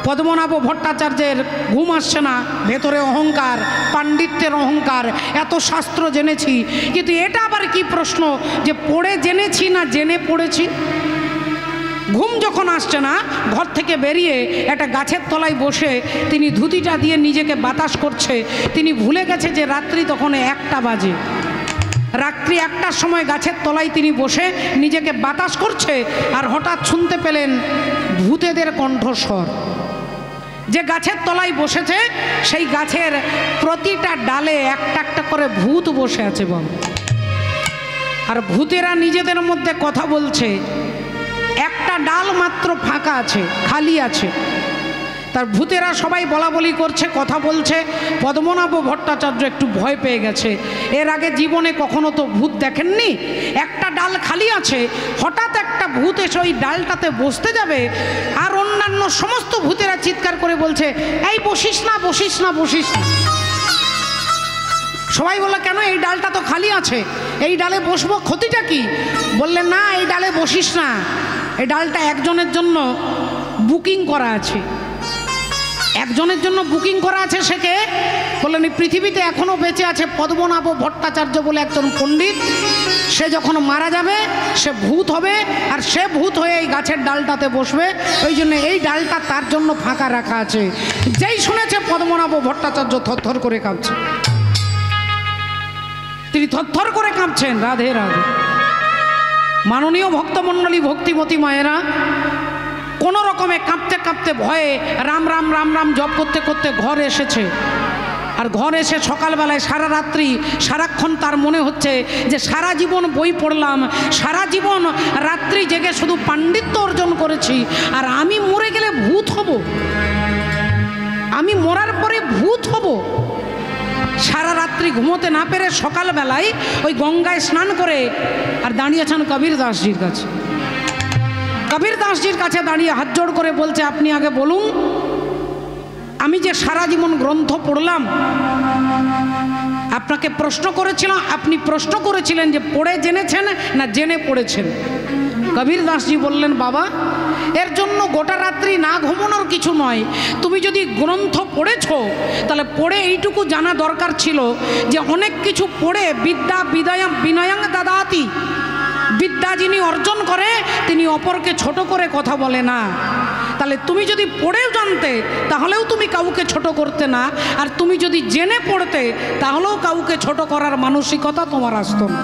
Speaker 1: পদ্মনাভ ভট্টাচার্যের ঘুম আসছে না, ভেতরে অহংকার, পাণ্ডিত্যের অহংকার, এত শাস্ত্র জেনেছি, কিন্তু এটা আবার কি প্রশ্ন যে পড়ে জেনেছি না জেনে পড়েছি। ঘুম যখন আসছে না, ঘর থেকে বেরিয়ে একটা গাছের তলায় বসে তিনি ধুতিটা দিয়ে নিজেকে বাতাস করছে। তিনি ভুলে গেছে যে রাত্রি তখন 1টা বাজে। রাত্রি 1টার সময় গাছের তলায় তিনি বসে নিজেকে বাতাস করছে, আর হঠাৎ শুনতে পেলেন ভূতেদের কণ্ঠস্বর। যে গাছের তলায় বসেছে সেই গাছের প্রতিটা ডালে একটা একটা করে ভূত বসে আছে বল। আর ভূতেরা নিজেদের মধ্যে কথা বলছে। একটা ডাল মাত্র ফাঁকা আছে, খালি আছে। তার ভূতেরা সবাই বলা বলি করছে, কথা বলছে। পদ্মনাভ ভট্টাচার্য একটু ভয় পেয়ে গেছে। এর আগে জীবনে কখনো তো ভূত দেখেননি। একটা ডাল খালি আছে, হঠাৎ একটা ভূত এসে ওই ডালটাতে বসতে যাবে, আর অন্যান্য সমস্ত ভূতেরা চিৎকার করে বলছে, এই বসিস না, বসিস না, বসিস না। সবাই বলল, কেন? এই ডালটা তো খালি আছে, এই ডালে বসবো, ক্ষতিটা কি? বললেন, না, এই ডালে বসিস না, এই ডালটা একজনের জন্য বুকিং করা আছে। একজনের জন্য বুকিং করা আছে। সে কে? বললেন, পৃথিবীতে এখনো বেঁচে আছে পদ্মনাভ ভট্টাচার্য বলে একজন পণ্ডিত। সে যখন মারা যাবে সে ভূত হবে, আর সে ভূত হয়ে এই গাছের ডালটাতে বসবে। ওই জন্য এই ডালটা তার জন্য ফাঁকা রাখা আছে। যেই শুনেছে পদ্মনাভ ভট্টাচার্য থরথর করে কাঁপছে। তিনি থরথর করে কাঁপছেন। রাধে রাধে। মাননীয় ভক্তমণ্ডলী, ভক্তিমতী মায়েরা, কোনো রকমে কাঁপতে কাঁপতে ভয়ে রাম রাম রাম রাম জপ করতে করতে ঘর এসেছে। আর ঘর এসে সকালবেলায় সারা রাত্রি সারাক্ষণ তার মনে হচ্ছে যে সারা জীবন বই পড়লাম, সারা জীবন রাত্রি জেগে শুধু পাণ্ডিত্য অর্জন করেছি, আর আমি মরে গেলে ভূত হব, আমি মরার পরে ভূত হব। সারা রাত্রি ঘুমোতে না পেরে সকালবেলায় ওই গঙ্গায় স্নান করে আর দাঁড়িয়েছেন কবির দাসজির কাছে। কবির দাসজির কাছে দাঁড়িয়ে হাত জোড় করে বলছে, আপনি আগে বলুন, আমি যে সারা জীবন গ্রন্থ পড়লাম, আপনাকে প্রশ্ন করেছিলাম, আপনি প্রশ্ন করেছিলেন যে পড়ে জেনেছেন না জেনে পড়েছেন। কবির দাসজি বললেন, বাবা, এর জন্য গোটা রাত্রি না ঘুমানোর কিছু নয়। তুমি যদি গ্রন্থ পড়েছো, তাহলে পড়ে এইটুকু জানা দরকার ছিল যে অনেক কিছু পড়ে বিদ্যা বিনয়াং দাদাতি, বিদ্যা যিনি অর্জন করে তিনি অপরকে ছোট করে কথা বলে না। তাহলে তুমি যদি পড়েও জানতে তাহলেও তুমি কাউকে ছোট করতে না, আর তুমি যদি জেনে পড়তে তাহলেও কাউকে ছোট করার মানসিকতা তোমার আসতো না।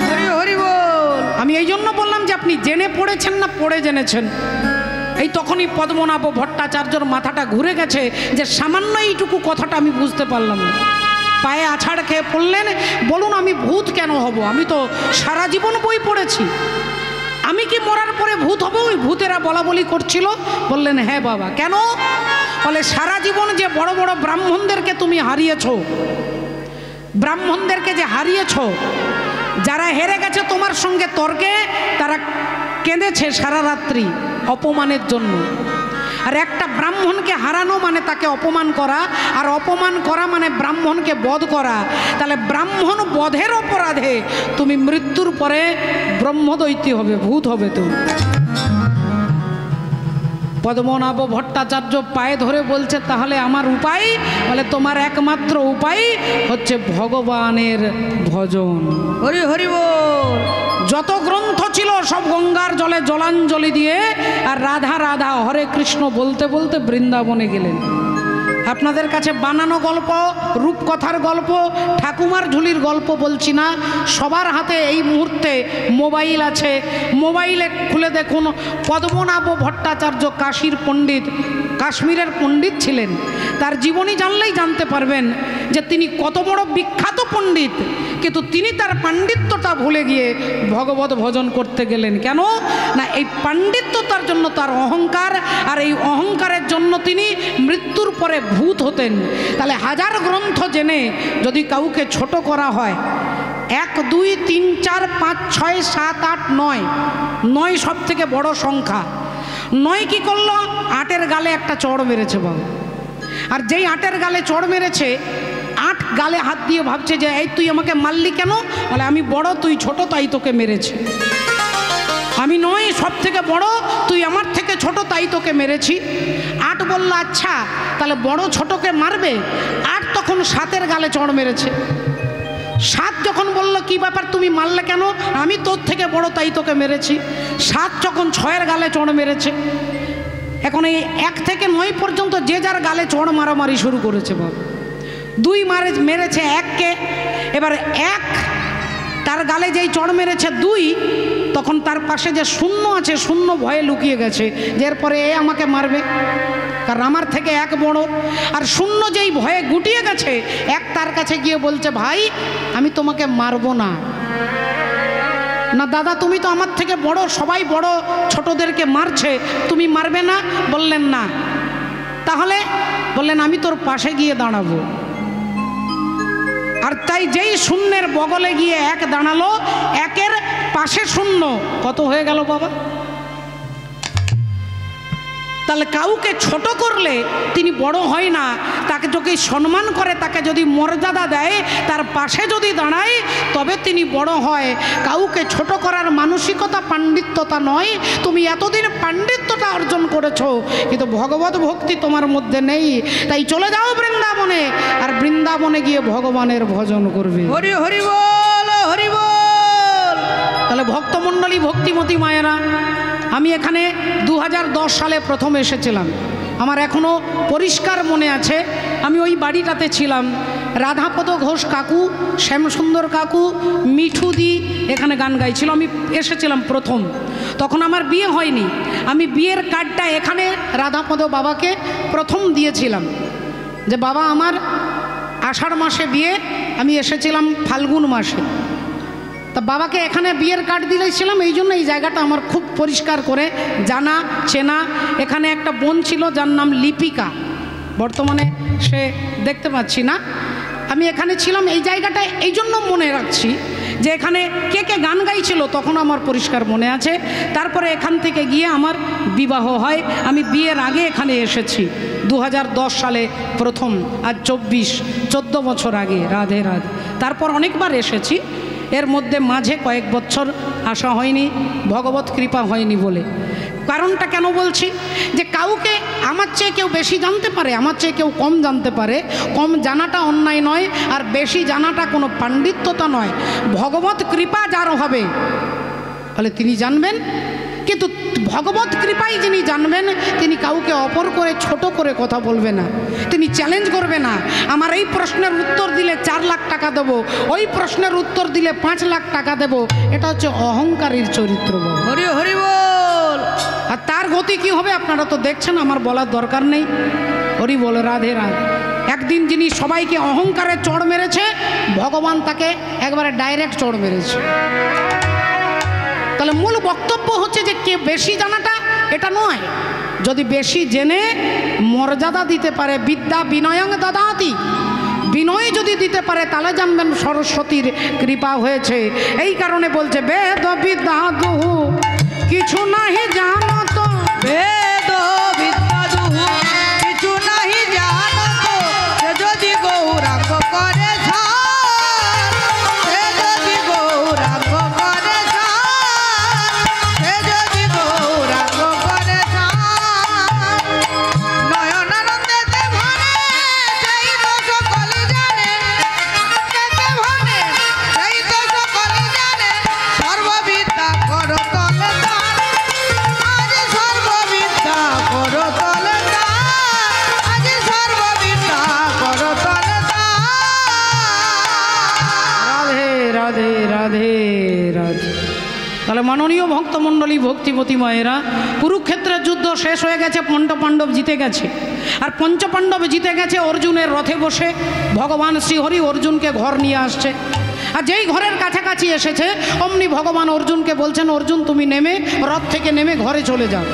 Speaker 2: হরি হরি বল।
Speaker 1: আমি এই জন্য বললাম যে আপনি জেনে পড়েছেন না পড়ে জেনেছেন। এই তখনই পদ্মনাভ ভট্টাচার্যর মাথাটা ঘুরে গেছে যে সামান্য এইটুকু কথাটা আমি বুঝতে পারলাম না। পায়ে আছাড় খেয়ে পড়লেন, বলুন আমি ভূত কেন হব? আমি তো সারা জীবন বই পড়েছি, আমি কি মরার পরে ভূত হব? ওই ভূতেরা বলা বলি করছিল। বললেন, হ্যাঁ বাবা। কেন? বলে, সারা জীবন যে বড় বড় ব্রাহ্মণদেরকে তুমি হারিয়েছো, ব্রাহ্মণদেরকে যে হারিয়েছো, যারা হেরে গেছে তোমার সঙ্গে তর্কে, তারা কেঁদেছে সারা রাত্রি অপমানের জন্য। আর একটা ব্রাহ্মণকে হারানো মানে তাকে অপমান করা, আর অপমান করা মানে ব্রাহ্মণকে বধ করা। তাহলে ব্রাহ্মণ বধের অপরাধে তুমি মৃত্যুর পরে ব্রহ্মদৈত্য হবে, ভূত হবে তুমি। পদ্মনাভ ভট্টাচার্য পায়ে ধরে বলছে, তাহলে আমার উপায়? বলে, তোমার একমাত্র উপায় হচ্ছে ভগবানের ভজন।
Speaker 2: হরি হরি বল।
Speaker 1: যত গ্রন্থ ছিল সব গঙ্গার জলে জলাঞ্জলি দিয়ে আর রাধা রাধা হরে কৃষ্ণ বলতে বলতে বৃন্দাবনে গেলেন। আপনাদের কাছে বানানো গল্প, রূপকথার গল্প, ঠাকুমার ঝুলির গল্প বলছি না। সবার হাতে এই মুহূর্তে মোবাইল আছে। মোবাইলে খুলে দেখুন, পদ্মনাভ ভট্টাচার্য কাশীর পণ্ডিত, কাশ্মীরের পণ্ডিত ছিলেন। তার জীবনী জানলেই জানতে পারবেন যে তিনি কত বড় বিখ্যাত পণ্ডিত, কিন্তু তিনি তার পাণ্ডিত্যটা ভুলে গিয়ে ভগবত ভজন করতে গেলেন। কেন না, এই পাণ্ডিত্যতার জন্য তার অহংকার, আর এই অহংকারের জন্য তিনি মৃত্যুর পরে ভূত হতেন। তাহলে হাজার গ্রন্থ জেনে যদি কাউকে ছোট করা হয়, 1 2 3 4 5 6 7 8 9, 9 সব থেকে বড় সংখ্যা। 9 কি করলো? 8-এর গালে একটা চড় মেরেছে বাবু। আর যেই 8-এর গালে চড় মেরেছে, 8 গালে হাত দিয়ে ভাবছে যে এই তুই আমাকে মারলি কেন? বলে, আমি বড়, তুই ছোট, তাই তোকে মেরেছে। আমি নয় সব থেকে বড়, তুই আমার থেকে ছোট, ছোট তাই তোকে মেরেছি। 8 বলল আচ্ছা তাহলে বড় ছোটকে মারবে। 8 তখন 7-এর গালে চড় মেরেছে। 7 যখন বলল কি ব্যাপার তুমি মারলে কেন, আমি তোর থেকে বড় তাই তোকে মেরেছি। 7 যখন 6-এর গালে চড় মেরেছে। এখন এই 1 থেকে 9 পর্যন্ত যে যার গালে চড় মারামারি শুরু করেছে বাবা। 2 মেরেছে 1কে। এবার 1 তার গালে যেই চড় মেরেছে 2, তখন তার পাশে যে 0 আছে 0 ভয়ে লুকিয়ে গেছে যে এরপরে এ আমাকে মারবে, কারণ আমার থেকে 1 বড়। আর 0 যেই ভয়ে গুটিয়ে গেছে, 1 তার কাছে গিয়ে বলছে ভাই আমি তোমাকে মারবো না। না দাদা তুমি তো আমার থেকে বড়, সবাই বড় ছোটদেরকে মারছে, তুমি মারবে না? বললেন না। তাহলে বললেন আমি তোর পাশে গিয়ে দাঁড়াবো। আর তাই যেই 0-এর বগলে গিয়ে 1 দাঁড়ালো, 1-এর পাশে 0 কত হয়ে গেল বাবা? তাহলে কাউকে ছোট করলে তিনি বড় হয় না, তাকে যদি সম্মান করে, তাকে যদি মর্যাদা দেয়, তার পাশে যদি দাঁড়ায়, তবে তিনি বড় হয়। কাউকে ছোট করার মানসিকতা পাণ্ডিত্যতা নয়। তুমি এতদিন পাণ্ডিত্যটা অর্জন করেছো, কিন্তু ভগবত ভক্তি তোমার মধ্যে নেই। তাই চলে যাও বৃন্দাবনে, আর বৃন্দাবনে গিয়ে ভগবানের ভজন করবে।
Speaker 2: হরি হরি বল, হরি বল।
Speaker 1: তাহলে ভক্তমণ্ডলী, ভক্তিমতী মায়েরা, আমি এখানে 2010 সালে প্রথম এসেছিলাম। আমার এখনও পরিষ্কার মনে আছে, আমি ওই বাড়িটাতে ছিলাম। রাধাপদ ঘোষ কাকু, শ্যামসুন্দর কাকু, মিঠুদি এখানে গান গাইছিল। আমি এসেছিলাম প্রথম, তখন আমার বিয়ে হয়নি। আমি বিয়ের কার্ডটা এখানে রাধাপদ বাবাকে প্রথম দিয়েছিলাম যে বাবা আমার আষাঢ় মাসে বিয়ে, আমি এসেছিলাম ফাল্গুন মাসে। তা বাবাকে এখানে বিয়ের কার্ড দিয়েছিলাম। এই জন্য এই জায়গাটা আমার খুব পরিষ্কার করে জানা চেনা। এখানে একটা বোন ছিল যার নাম লিপিকা, বর্তমানে সে দেখতে পাচ্ছি না। আমি এখানে ছিলাম, এই জায়গাটা এই জন্য মনে রাখছি যে এখানে কে কে গান গাইছিল তখন আমার পরিষ্কার মনে আছে। তারপরে এখান থেকে গিয়ে আমার বিবাহ হয়। আমি বিয়ের আগে এখানে এসেছি 2010 সালে প্রথম, আর 14 বছর আগে। রাধে রাধে। তারপর অনেকবার এসেছি, এর মধ্যে মাঝে কয়েক বছর আসা হয়নি, ভগবত কৃপা হয়নি বলে। কারণটা কেন বলছি, যে কাউকে আমার চেয়ে কেউ বেশি জানতে পারে, আমার চেয়ে কেউ কম জানতে পারে। কম জানাটা অন্যায় নয়, আর বেশি জানাটা কোনো পাণ্ডিত্যতা নয়। ভগবত কৃপা যার হবে তাহলে তিনি জানবেন, কিন্তু ভগবত কৃপাই যিনি জানবেন তিনি কাউকে অপর করে ছোট করে কথা বলবে না, তিনি চ্যালেঞ্জ করবে না। আমার এই প্রশ্নের উত্তর দিলে 4 লাখ টাকা দেবো, ওই প্রশ্নের উত্তর দিলে 5 লাখ টাকা দেবো। এটা হচ্ছে অহংকারীর চরিত্র।
Speaker 2: হরি হরি বল।
Speaker 1: আর তার গতি কি হবে আপনারা তো দেখছেন, আমার বলার দরকার নেই। হরি বল, রাধে রাধে। একদিন যিনি সবাইকে অহংকারে চড় মেরেছে, ভগবান তাকে একবারে ডাইরেক্ট চড় মেরেছে। তাহলে মূল বক্তব্য হচ্ছে যে কে বেশি জানাটা এটা নয়, যদি বেশি জেনে মর্যাদা দিতে পারে, বিদ্যা বিনয়ং দদাতি, বিনয় যদি দিতে পারে তাহলে জানবেন সরস্বতীর কৃপা হয়েছে। এই কারণে বলছে বেদ বিদ্যা দুহু কিছু নাহি জানত,
Speaker 2: বেদ বিদ্যা দুহু কিছু নাহি জানত, সে যদি গৌরাঙ্গ করে ঝাল, সে যদি গৌরাঙ্গ করে ঝাল, সে যদি গৌরাঙ্গ করে ঝাল। নয়নানন্দেতে ভরে সেই তো সকলে জানে, আনন্দেতে ভরে সেই তো সকলে জানে, সর্ববিদ্যা করো তলে দান, আজ সর্ববিদ্যা করো তলে দান, আজ সর্ববিদ্যা করো তলে দান।
Speaker 1: রাধে রাধে রাধে রাধে। তাহলে মাননীয় ভক্তমণ্ডলী, ভক্তিমতী মায়েরা, কুরুক্ষেত্রের যুদ্ধ শেষ হয়ে গেছে, পঞ্চপাণ্ডব জিতে গেছে। আর পঞ্চপাণ্ডব জিতে গেছে অর্জুনের রথে বসে। ভগবান শ্রীহরি অর্জুনকে ঘর নিয়ে আসছে। আর যেই ঘরের কাছাকাছি এসেছে অমনি ভগবান অর্জুনকে বলছেন, অর্জুন তুমি নেমে, রথ থেকে নেমে ঘরে চলে যাও।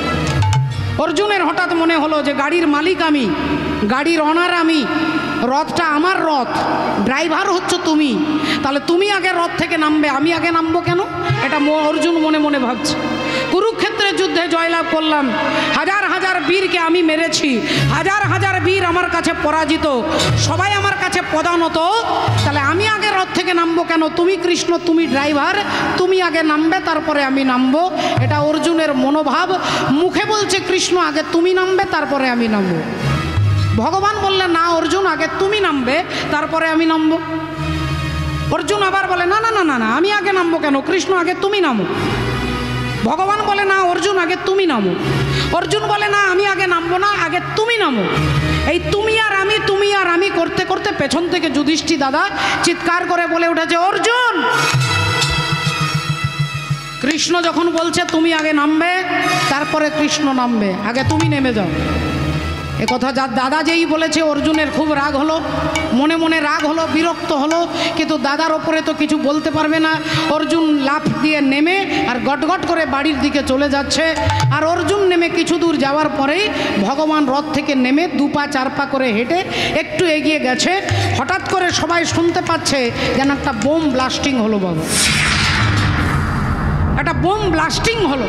Speaker 1: অর্জুনের হঠাৎ মনে হলো যে গাড়ির মালিক আমি, গাড়ির অনার আমি, রথটা আমার রথ, ড্রাইভার হচ্ছে তুমি, তাহলে তুমি আগে রথ থেকে নামবে, আমি আগে নামবো কেন? এটা অর্জুন মনে মনে ভাবছে। কুরুক্ষেত্রের যুদ্ধে জয়লাভ করলাম, হাজার হাজার বীরকে আমি মেরেছি, হাজার হাজার বীর আমার কাছে পরাজিত, সবাই আমার কাছে আছে প্রধানত, তাহলে আমি আগে রথ থেকে নামবো কেন? তুমি কৃষ্ণ, তুমি ড্রাইভার, তুমি আগে নামবে তারপরে আমি নামবো। এটা অর্জুনের মনোভাব। মুখে বলছে কৃষ্ণ আগে তুমি নামবে তারপরে আমি নামবো। ভগবান বললে না অর্জুন আগে তুমি নামবে তারপরে আমি নামবো। অর্জুন আবার বলে না না না না না, আমি আগে নামবো কেন? কৃষ্ণ আগে তুমি নামো। ভগবান বলে না অর্জুন আগে তুমি নামো। অর্জুন বলে না আমি আগে নামবো না, আগে তুমি নামো। এই তুমি আর আমি করতে করতে পেছন থেকে যুধিষ্ঠির দাদা চিৎকার করে বলে উঠেছে অর্জুন। কৃষ্ণ যখন বলছে তুমি আগে নামবে তারপরে কৃষ্ণ নামবে, আগে তুমি নেমে যাও। এ কথা যার দাদা যেই বলেছে অর্জুনের খুব রাগ হলো, মনে মনে রাগ হলো, বিরক্ত হলো, কিন্তু দাদার ওপরে তো কিছু বলতে পারবে না। অর্জুন লাফ দিয়ে নেমে আর গটগট করে বাড়ির দিকে চলে যাচ্ছে। আর অর্জুন নেমে কিছু দূর যাওয়ার পরেই ভগবান রথ থেকে নেমে 2 পা 4 পা করে হেঁটে একটু এগিয়ে গেছে। হঠাৎ করে সবাই শুনতে পাচ্ছে যেন একটা বোম ব্লাস্টিং হলো। বাবা, একটা বোম ব্লাস্টিং হলো।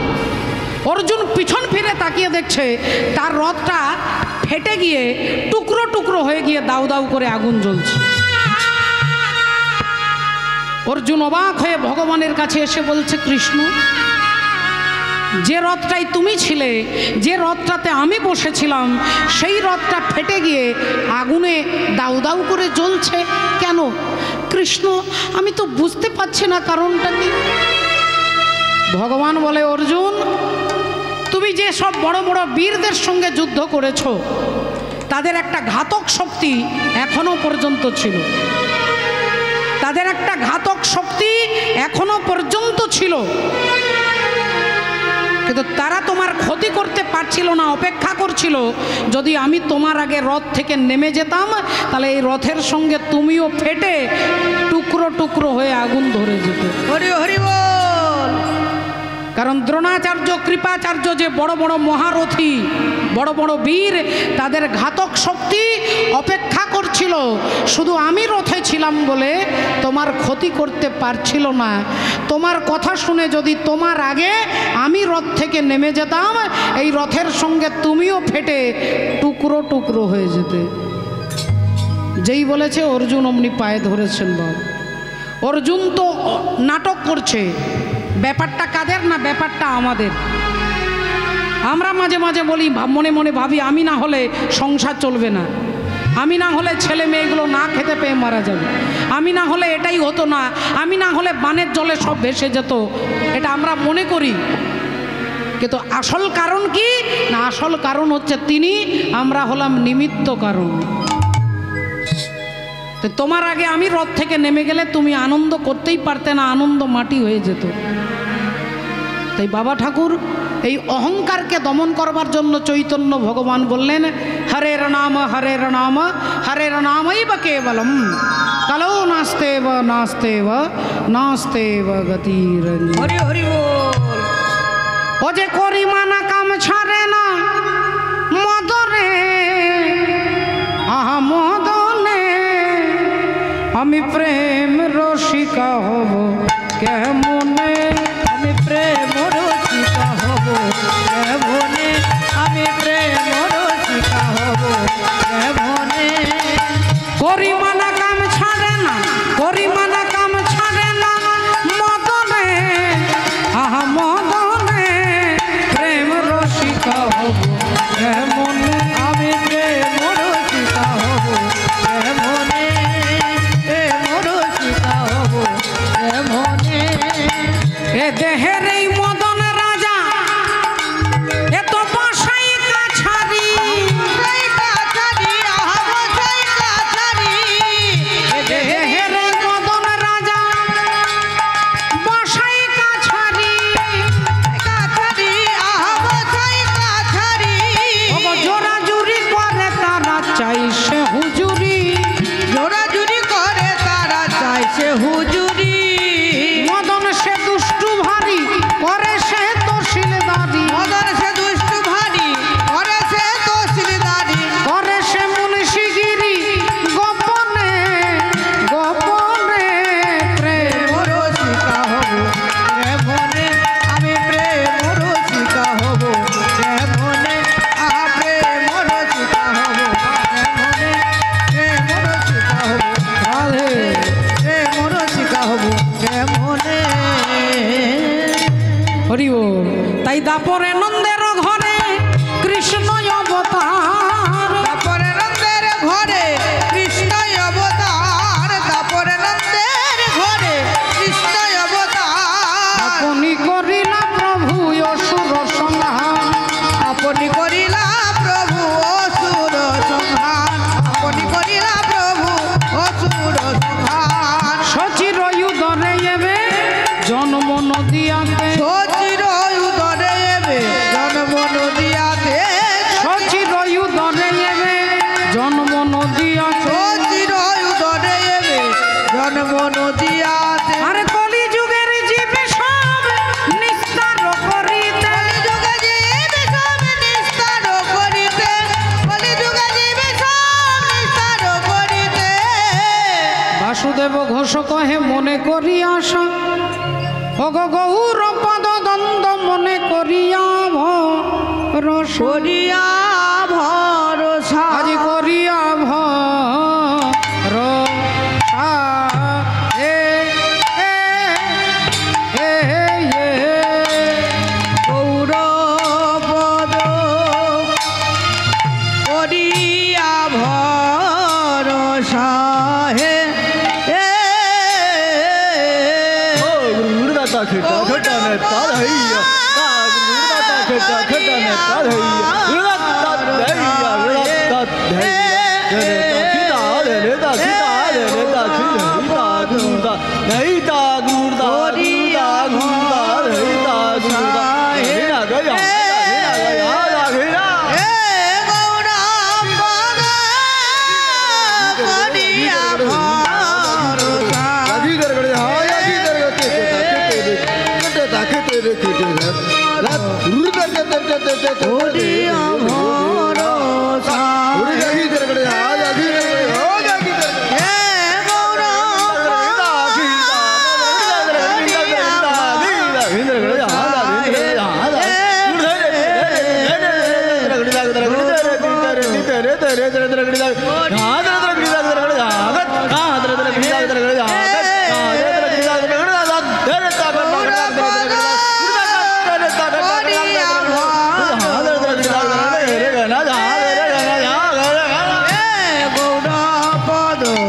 Speaker 1: অর্জুন পিছন ফিরে তাকিয়ে দেখছে তার রথটা ফেটে গিয়ে টুকরো টুকরো হয়ে গিয়ে দাউ দাউ করে আগুন জ্বলছে। অর্জুন অবাক হয়ে ভগবানের কাছে এসে বলছে কৃষ্ণ, যে রথটাই তুমি ছিলে, যে রথটাতে আমি বসেছিলাম, সেই রথটা ফেটে গিয়ে আগুনে দাউ দাউ করে জ্বলছে কেন? কৃষ্ণ আমি তো বুঝতে পারছি না কারণটা কি। ভগবান বলে অর্জুন, তুমি যে সব বড় বড় বীরদের সঙ্গে যুদ্ধ করেছো তাদের একটা ঘাতক শক্তি এখনো পর্যন্ত ছিল, তাদের একটা ঘাতক শক্তি এখনো পর্যন্ত ছিল, কিন্তু তারা তোমার ক্ষতি করতে পারছিল না, অপেক্ষা করছিল যদি আমি তোমার আগে রথ থেকে নেমে যেতাম তাহলে এই রথের সঙ্গে তুমিও ফেটে টুকরো টুকরো হয়ে আগুন ধরে যেত।
Speaker 2: হরি হরি বল।
Speaker 1: কারণ দ্রোণাচার্য, কৃপাচার্য যে বড় বড় মহারথী, বড় বড় বীর, তাদের ঘাতক শক্তি অপেক্ষা করছিল, শুধু আমি রথে ছিলাম বলে তোমার ক্ষতি করতে পারছিল না। তোমার কথা শুনে যদি তোমার আগে আমি রথ থেকে নেমে যেতাম, এই রথের সঙ্গে তুমিও ফেটে টুকরো টুকরো হয়ে যেতে। যেই বলেছে অর্জুন অমনি পায়ে ধরেছেন। বাবা, অর্জুন তো নাটক করছে। ব্যাপারটা কাদের না, ব্যাপারটা আমাদের। আমরা মাঝে মাঝে বলি, মনে মনে ভাবি আমি না হলে সংসার চলবে না, আমি না হলে ছেলে মেয়েগুলো না খেতে পেয়ে মারা যাবে, আমি না হলে এটাই হতো না, আমি না হলে বানের জলে সব ভেসে যেত। এটা আমরা মনে করি, কিন্তু আসল কারণ কি না, আসল কারণ হচ্ছে তিনি, আমরা হলাম নিমিত্ত কারণ। তোমার আগে আমি রথ থেকে নেমে গেলে তুমি আনন্দ করতেই পারতে না, আনন্দ মাটি হয়ে যেত। তাই বাবা ঠাকুর এই অহংকারকে দমন করবার জন্য চৈতন্য ভগবান বললেন হরের নাম হরের নাম হরের নামৈব কেবলম কলৌ নাস্তেব নাস্তেব নাস্তেব গতির।
Speaker 2: হরি হরি বল।
Speaker 1: ও যে করি মানা কাম ছাড়ে না মদরে, আহা মদনে আমি প্রেম রসিকা হব কেমনে,
Speaker 2: আমি প্রেম রসিকা হব কেমনে, আমি প্রেম রসিকা হব কেমনে।
Speaker 1: করি মানা কাম ছাড়ে না, করি মানা কাম ছাড়ে না মদনে, আহা মদনে প্রেম রসিকা হব কেমনে,
Speaker 2: আমি প্রেম রসিকা হব কেমনে, প্রেম রসিকা হব কেমনে।
Speaker 1: এ দেহের এই মদন রাজা এত বসাই কাছারি, দেহের এই মদন রাজা বসাই কাছারি, জোরা জুরি করে তারা চাই সে হুজুরি,
Speaker 2: জোরা জুরি করে তারা চাই সে হুজুরি।
Speaker 1: মদন সে দুষ্টু ভারী হরি বল। তাই দাপরে নন্দের ঘরে কৃষ্ণ অবতার,
Speaker 2: তারপরে নন্দের ঘরে কৃষ্ণ অবতার, তারপরে নন্দের ঘরে কৃষ্ণ অবতার।
Speaker 1: আপনি করিলা প্রভু অসুর সংহার,
Speaker 2: আপনি করিলা প্রভু অসুর সংহার, আপনি করিলা প্রভু অসুর সংহার।
Speaker 1: সচির উদরে এবে জন্ম নদিয়াতে,
Speaker 2: সচির উদরে এবে জন্ম নদিয়াতে,
Speaker 1: সচির উদরে এবে জন্ম নদিয়াতে।
Speaker 2: সচির উদরে এবে জন্ম নদিয়াতে।
Speaker 1: আরে কলি যুগের জীবে সব নিস্তার করিতে,
Speaker 2: কলিযুগে জীবে সব নিস্তার করিতে, কলিযুগে জীবে সব নিস্তার করিতে।
Speaker 1: বাসুদেব ঘোষ কহে মনে করি আশা, অগ গৌর পদ দ্বন্দ্ব মনে করিয়া ভরস,
Speaker 2: করিয়া ভরসা,
Speaker 1: আজি করিয়া ভরসা। এ এ এ এ
Speaker 2: গৌরপদ করিয়া ভরসা হে এ।
Speaker 3: गुरुदाता खट्टा खट्टा में तार हैया गुरुदाता खट्टा खट्टा में तार हैया गुरुदाता हैया गुरुदाता हैया रे दा खिदा रे दा खिदा गुरुदा नहीं ता गुरुदा गुरुदा गुरुदा रे दा गुरुदा हेना गया हेना गया
Speaker 2: ए গৌরপদ করিয়া ভরসা,
Speaker 3: आधी कर गड़े हां आधी कर गते ताके तेरे केटे रात गुरुदा के
Speaker 2: করিয়া ভরসা।
Speaker 3: आधी कर गड़े हां आधी कर गड़े हो आधी कर
Speaker 2: এ গৌরপদ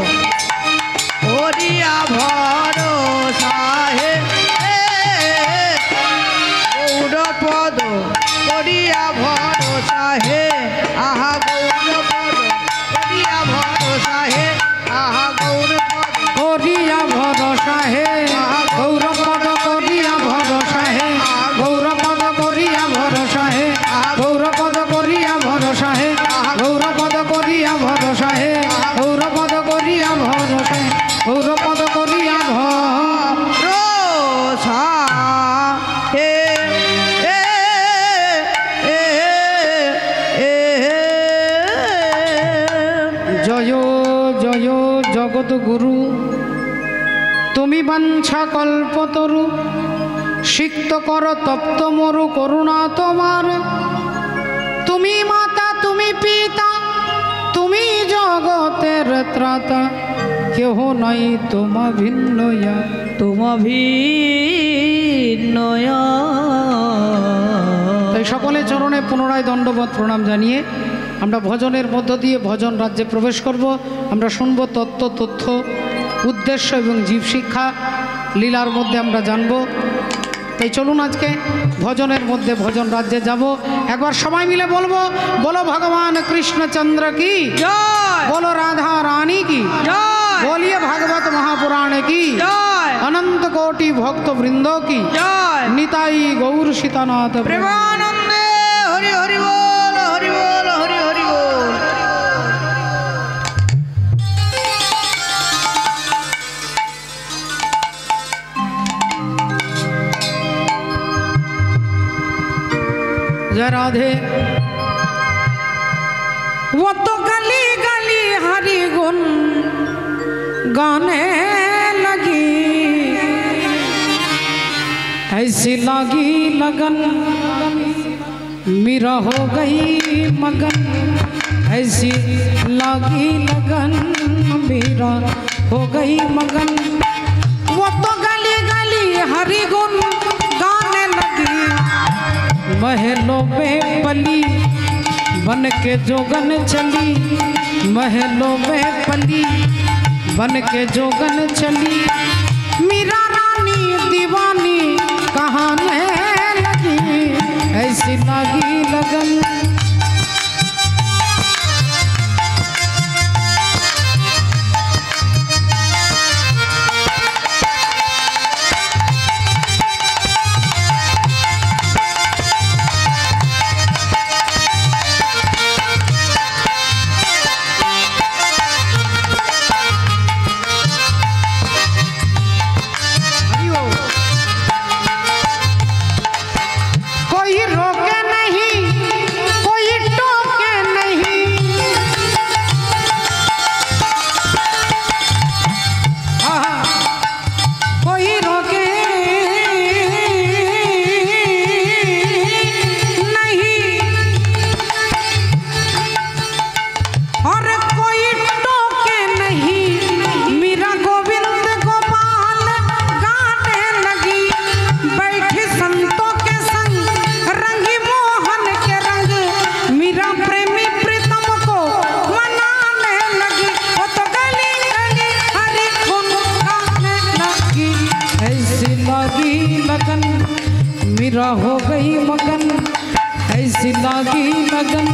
Speaker 2: গৌরপদ করিয়া ভরসা হে গৌরপদ করিয়া ভরসা হে আহা গৌরপদ করিয়া ভরসা হে আহা গৌরপদ
Speaker 1: করিয়া ভরসা হে গৌরপদ করিয়া ভরসা হে গৌরপদ করিয়া ভরসা হে গৌরপদ করিয়া ভরসা হে গৌরপদ করিয়া ভরসা হে গৌরপদ করিয়া ভরসা গৌরপদ করিয়া
Speaker 2: ভরসা হে এ এ এ
Speaker 1: জয় জয় জগৎ গুরু, তুমি বাঞ্ছা কল্পতরু, সিক্ত কর তপ্ত মরু করুণা তোমার। তুমি মাতা তুমি পিতা তুমি জগতের ত্রাতা, কেহ নাই তোমা ভিন্ন ইয়া।
Speaker 2: তোমা ভিন্নয়।
Speaker 1: তাই সকলে চরণে পুনরায় দণ্ডবত প্রণাম জানিয়ে আমরা ভজনের মধ্য দিয়ে ভজন রাজ্যে প্রবেশ করব। আমরা শুনব তথ্য উদ্দেশ্য এবং জীব শিক্ষা লীলার মধ্যে আমরা জানব। তাই চলুন আজকে ভজনের মধ্যে ভজন রাজ্যে যাব। একবার সবাই মিলে বলবো, বলো ভগবান কৃষ্ণচন্দ্র কি
Speaker 2: জয়
Speaker 1: बोलो राधा रानी की
Speaker 2: জয়
Speaker 1: बोलिए भागवत महापुराण की
Speaker 2: জয়
Speaker 1: अनंत कोटि भक्त वृंदों की
Speaker 2: জয়।
Speaker 1: निताई गौर सीतानाथ प्रभु।
Speaker 2: প্রেমানন্দে হরি হরি বল হরি বল হরি হরি বল।
Speaker 1: जय राधे। वो तो गली गली हरि गुण गाने लगी, ऐसी लगी लगन मेरा हो गई मगन, ऐसी लगी लगन मेरा हो गई मगन। वो तो गली गली हरि गुण गाने लगी, महलों में पली बन के जोगन चली, महलों में पली बन के जोगन चली, मीरा रानी दीवानी कहाने लगी, ऐसी लगी लगन। मीरा हो गई मगन, ऐसी लागी लगन।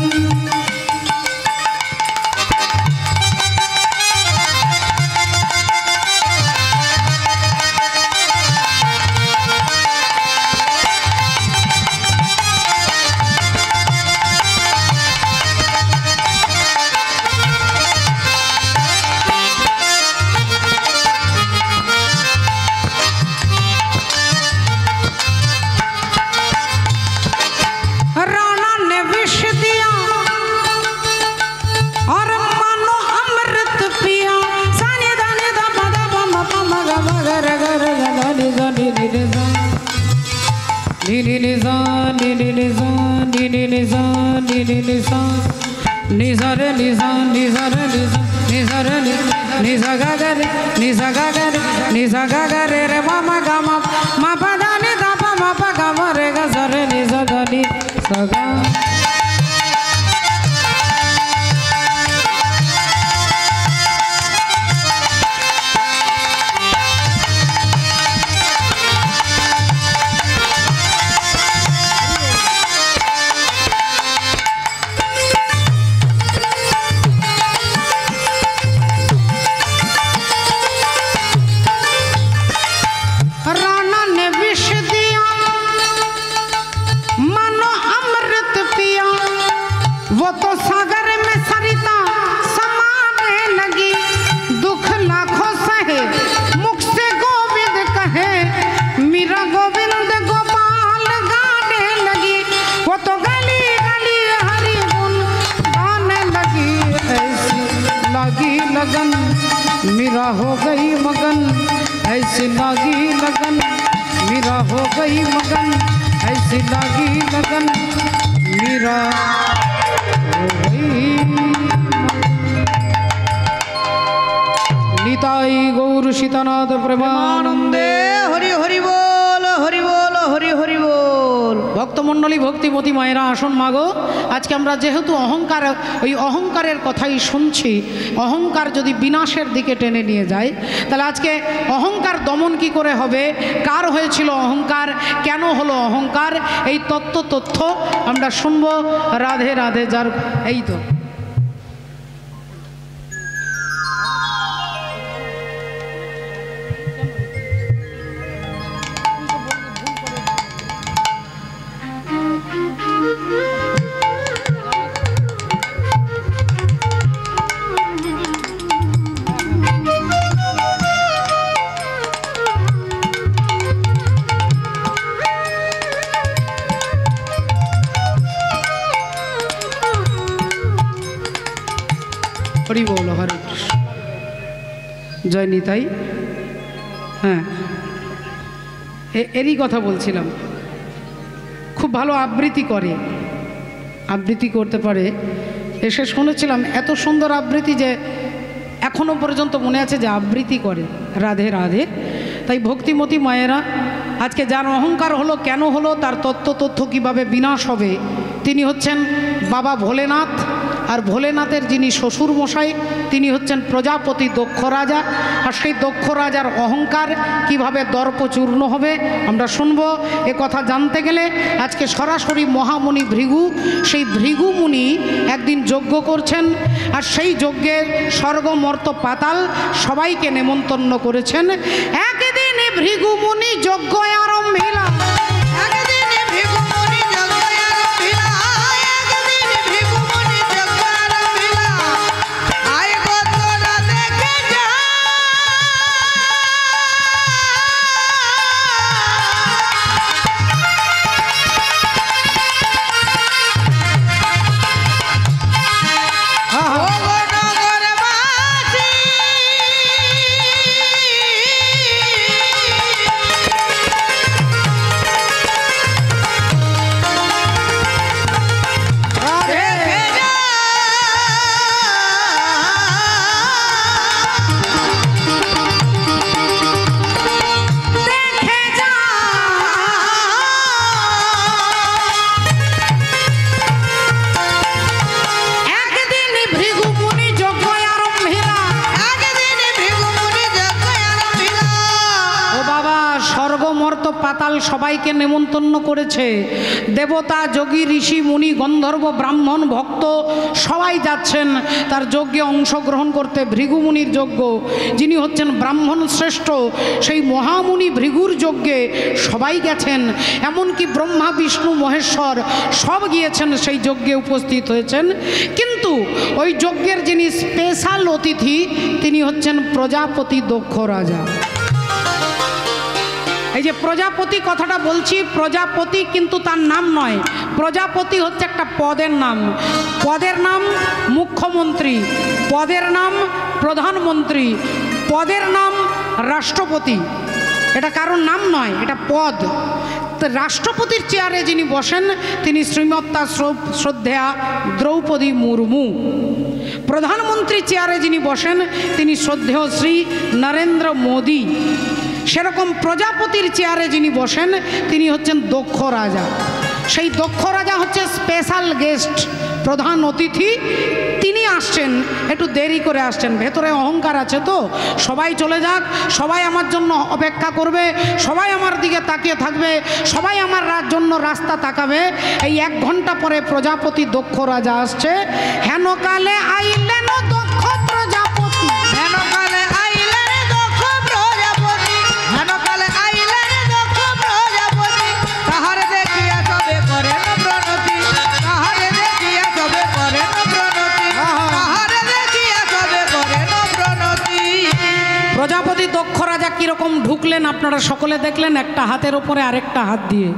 Speaker 1: मीरा हो गई मगन, ऐसी लागी लगन, मीरा हो गई मगन, ऐसी लागी लगन, मीरा हो गई। निताई गौर सीतानाथ प्रेमानंदे।
Speaker 2: हरि हरि बोल, हरि बोल, हरि हरि बोल।
Speaker 1: ভক্তমণ্ডলী ভক্তিমতী মায়েরা আসুন মাগো। আজকে আমরা যেহেতু অহংকার, ওই অহংকারের কথাই শুনছি, অহংকার যদি বিনাশের দিকে টেনে নিয়ে যায়, তাহলে আজকে অহংকার দমন কি করে হবে, কার হয়েছিল অহংকার, কেন হলো অহংকার, এই তথ্য আমরা শুনবো। রাধে রাধে। যার এই তো হরি বল, হরে কৃষ্ণ, জয় নিতাই। হ্যাঁ, এরই কথা বলছিলাম। খুব ভালো আবৃত্তি করে, আবৃত্তি করতে পারে। এসে শুনেছিলাম এত সুন্দর আবৃত্তি যে এখনো পর্যন্ত মনে আছে যে আবৃত্তি করে। রাধে রাধে। তাই ভক্তিমতী মায়েরা আজকে যার অহংকার হলো, কেন হলো, তার তথ্য কিভাবে বিনাশ হবে, তিনি হচ্ছেন বাবা ভোলেনাথ। আর ভোলেনাথের যিনি শ্বশুর মশাই তিনি হচ্ছেন প্রজাপতি দক্ষ রাজা। আর সেই দক্ষ রাজার অহংকার কিভাবে দর্পচূর্ণ হবে আমরা শুনব। এ কথা জানতে গেলে আজকে সরাসরি মহামুনি ভৃগু, সেই ভৃগু মুনি একদিন যজ্ঞ করছেন। আর সেই যজ্ঞের স্বর্গ মর্ত পাতাল সবাইকে নেমন্তন্ন করেছেন। একদিন ভৃগু মুনি যজ্ঞ আরম্ভিল। পাতাল সবাইকে নেমন্তন্ন করেছে। দেবতা, যোগী, ঋষি, মুনি, গন্ধর্ব, ব্রাহ্মণ, ভক্ত সবাই যাচ্ছেন তার যজ্ঞে অংশগ্রহণ করতে। ভৃগু মুনির যজ্ঞ, যিনি হচ্ছেন ব্রাহ্মণ শ্রেষ্ঠ, সেই মহামুনি ভৃগুর যজ্ঞে সবাই গেছেন। এমনকি ব্রহ্মা, বিষ্ণু, মহেশ্বর সব গিয়েছেন, সেই যজ্ঞে উপস্থিত হয়েছেন। কিন্তু ওই যজ্ঞের যিনি স্পেশাল অতিথি তিনি হচ্ছেন প্রজাপতি দক্ষ রাজা। এই যে প্রজাপতি কথাটা বলছি, প্রজাপতি কিন্তু তার নাম নয়। প্রজাপতি হচ্ছে একটা পদের নাম। পদের নাম মুখ্যমন্ত্রী, পদের নাম প্রধানমন্ত্রী, পদের নাম রাষ্ট্রপতি। এটা কারোর নাম নয়, এটা পদ। তো রাষ্ট্রপতির চেয়ারে যিনি বসেন তিনি শ্রীমত্তা শ্রদ্ধেয়া দ্রৌপদী মুর্মু। প্রধানমন্ত্রী চেয়ারে যিনি বসেন তিনি শ্রদ্ধেয় শ্রী নরেন্দ্র মোদী। সেরকম প্রজাপতির চেয়ারে যিনি বসেন তিনি হচ্ছেন দক্ষ রাজা। সেই দক্ষ রাজা হচ্ছে স্পেশাল গেস্ট, প্রধান অতিথি। তিনি আসছেন, একটু দেরি করে আসছেন। ভেতরে অহংকার আছে তো, সবাই চলে যাক, সবাই আমার জন্য অপেক্ষা করবে, সবাই আমার দিকে তাকিয়ে থাকবে, সবাই আমার জন্য রাস্তা তাকাবে। এই 1 ঘন্টা পরে প্রজাপতি দক্ষ রাজা আসছে। হেন কালে আইলেন দক্ষ প্রজাপতি, হেন কালে আইলেন দক্ষ প্রজাপতি, হেন কালে আইলেন দক্ষ প্রজাপতি। তাহারে দেখিয়া সবে করেন প্রণতি, তাহারে দেখিয়া সবে করেন প্রণতি, তাহারে দেখিয়া সবে করেন প্রণতি। প্রজাপতি দক্ষ রাজা কিরকম ঢুকলেন আপনারা সকলে দেখলেন। একটা হাতের ওপরে আরেকটা হাত দিয়ে,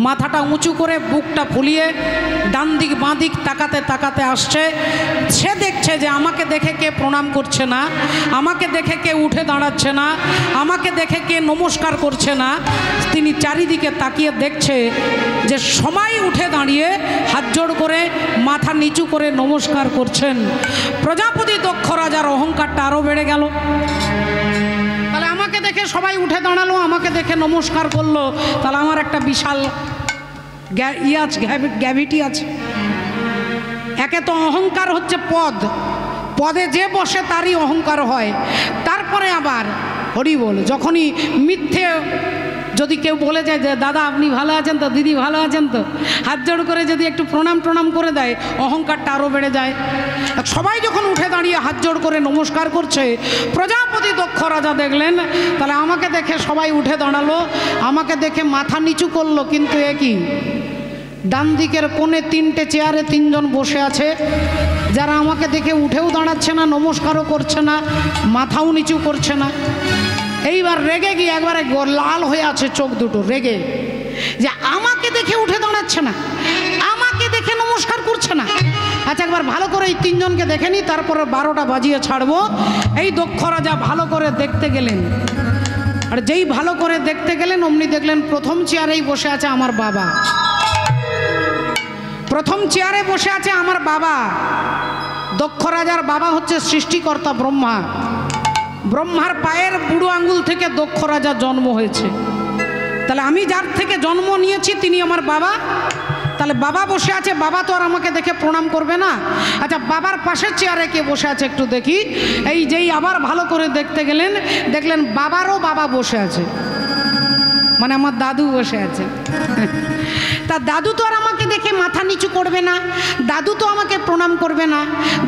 Speaker 1: মাথাটা উঁচু করে, বুকটা ফুলিয়ে, ডান দিক বাঁ দিক তাকাতে তাকাতে আসছে। সে দেখছে যে আমাকে দেখে কে প্রণাম করছে না, আমাকে দেখে কে উঠে দাঁড়াচ্ছে না, আমাকে দেখে কে নমস্কার করছে না। তিনি চারিদিকে তাকিয়ে দেখছে যে সবাই উঠে দাঁড়িয়ে হাত জোড় করে মাথা নিচু করে নমস্কার করছেন। প্রজাপতি দক্ষ রাজার অহংকারটা আরও বেড়ে গেল। তাহলে আমাকে দেখে সবাই উঠে দাঁড়ালো, আমাকে দেখে নমস্কার করলো, তাহলে আমার একটা বিশাল গ্র্যাভিটি আছে। একে তো অহংকার হচ্ছে পদ, পদে যে বসে তারই অহংকার হয়। তারপরে আবার হরি বল, যখনই মিথ্যে যদি কেউ বলে যায় যে দাদা আপনি ভালো আছেন তো, দিদি ভালো আছেন তো, হাত জোড় করে যদি একটু প্রণাম করে দেয়, অহংকারটা আরও বেড়ে যায়। সবাই যখন উঠে দাঁড়িয়ে হাত জোড় করে নমস্কার করছে, প্রজাপতি দক্ষ রাজা দেখলেন, তাহলে আমাকে দেখে সবাই উঠে দাঁড়ালো, আমাকে দেখে মাথা নিচু করলো। কিন্তু একই ডান দিকের কোণে 3টে চেয়ারে 3 জন বসে আছে, যারা আমাকে দেখে উঠেও দাঁড়াচ্ছে না, নমস্কারও করছে না, মাথাও নিচু করছে না। এইবার রেগে গিয়ে একবারে লাল হয়ে আছে চোখ দুটো, রেগে যে আমাকে দেখে উঠে দাঁড়াচ্ছে না, আমাকে দেখে নমস্কার করছে না। আচ্ছা একবার ভালো করে এই 3 জনকে দেখে নি, তারপরে 12টা বাজিয়ে ছাড়বো। এই দক্ষ রাজা ভালো করে দেখতে গেলেন, আর যেই ভালো করে দেখতে গেলেন অমনি দেখলেন প্রথম চেয়ারেই বসে আছে আমার বাবা। প্রথম চেয়ারে বসে আছে আমার বাবা। দক্ষ রাজার বাবা হচ্ছে সৃষ্টিকর্তা ব্রহ্মা। ব্রহ্মার পায়ের বুড়ো আঙ্গুল থেকে দক্ষ রাজার জন্ম হয়েছে। তাহলে আমি যার থেকে জন্ম নিয়েছি তিনি আমার বাবা, তাহলে বাবা বসে আছে, বাবা তো আর আমাকে দেখে প্রণাম করবে না। আচ্ছা, বাবার পাশের চেয়ারে কে বসে আছে একটু দেখি। এই যেই আবার ভালো করে দেখতে গেলেন, দেখলেন বাবারও বাবা বসে আছে, মানে আমার দাদু বসে আছে। তা দাদু তো আর আমাকে দেখে মাথা নিচু করবে না, দাদু তো আমাকে প্রণাম করবে না।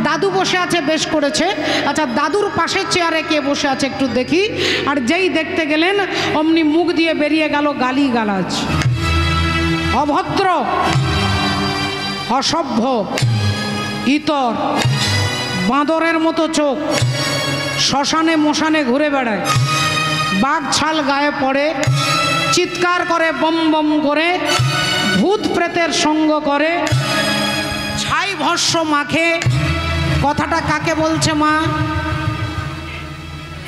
Speaker 1: দাদু বসে আছে, বেশ করেছে। আচ্ছা, দাদুর পাশের চেয়ারে কে বসে আছে একটু দেখি। আর যেই দেখতে গেলেন অমনি মুখ দিয়ে বেরিয়ে গেল গালি গালাজ, অভদ্র, অসভ্য, ইতর, বাঁদরের মতো চোখ, শ্মশানে মশানে ঘুরে বেড়ায়, বাঘ ছাল গায়ে পড়ে, চিৎকার করে বম বম করে, ভূত প্রেতের সঙ্গ করে, ছাই ভস্য মাখে। কথাটা কাকে বলছে মা?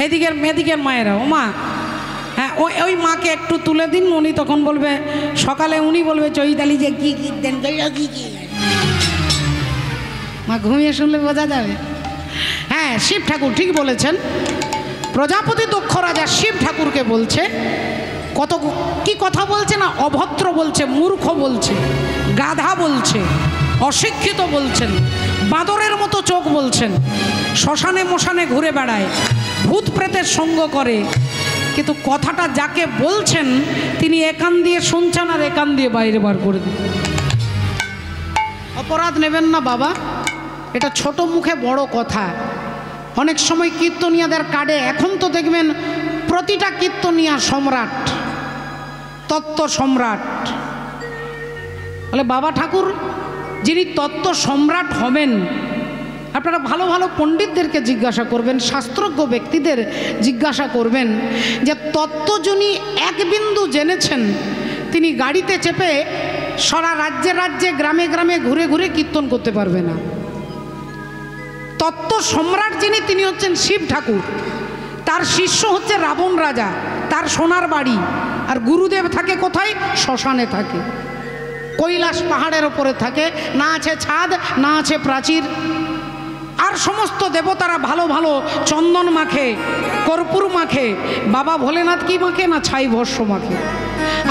Speaker 1: এদিকের মায়েরা। ও মা, হ্যাঁ, ওই মাকে একটু তুলে দিন। উনি তখন বলবে, সকালে উনি বলবে চৈতালি যে কি কি দেন, কি কি। মা ঘুমিয়ে শুনলে বোঝা যাবে। হ্যাঁ, শিব ঠাকুর ঠিক বলেছেন। প্রজাপতি দক্ষ রাজা শিব ঠাকুরকে বলছে, কত কি কথা বলছে না, অভদ্র বলছে, মূর্খ বলছে, গাধা বলছে, অশিক্ষিত বলছেন, বাঁদরের মতো চোখ বলছেন, শ্মশানে মশানে ঘুরে বেড়ায়, ভূত প্রেতের সঙ্গ করে। কিন্তু কথাটা যাকে বলছেন তিনি একান দিয়ে শুনছেন আর একান দিয়ে বাইরে বার করে দিন। অপরাধ নেবেন না বাবা, এটা ছোট মুখে বড় কথা। অনেক সময় কীর্তনিয়াদের কার্ডে এখন তো দেখবেন প্রতিটা কীর্তনিয়া সম্রাট, তত্ত্ব সম্রাট। বলে বাবা ঠাকুর যিনি তত্ত্ব সম্রাট হবেন, আপনারা ভালো ভালো পণ্ডিতদেরকে জিজ্ঞাসা করবেন, শাস্ত্রজ্ঞ ব্যক্তিদের জিজ্ঞাসা করবেন যে তত্ত্ব যিনি এক বিন্দু জেনেছেন, তিনি গাড়িতে চেপে সারা রাজ্যে রাজ্যে গ্রামে গ্রামে ঘুরে ঘুরে কীর্তন করতে পারবে না। তত্ত্ব সম্রাট যিনি, তিনি হচ্ছেন শিব ঠাকুর। তার শিষ্য হচ্ছে রাবণ রাজা, তার সোনার বাড়ি। আর গুরুদেব থাকে কোথায়? শ্মশানে থাকে, কৈলাস পাহাড়ের ওপরে থাকে, না আছে ছাদ, না আছে প্রাচীর। আর সমস্ত দেবতারা ভালো ভালো চন্দন মাখে, কর্পূর মাখে। বাবা ভোলেনাথ কি মাখে না? ছাই ভস্য মাখে।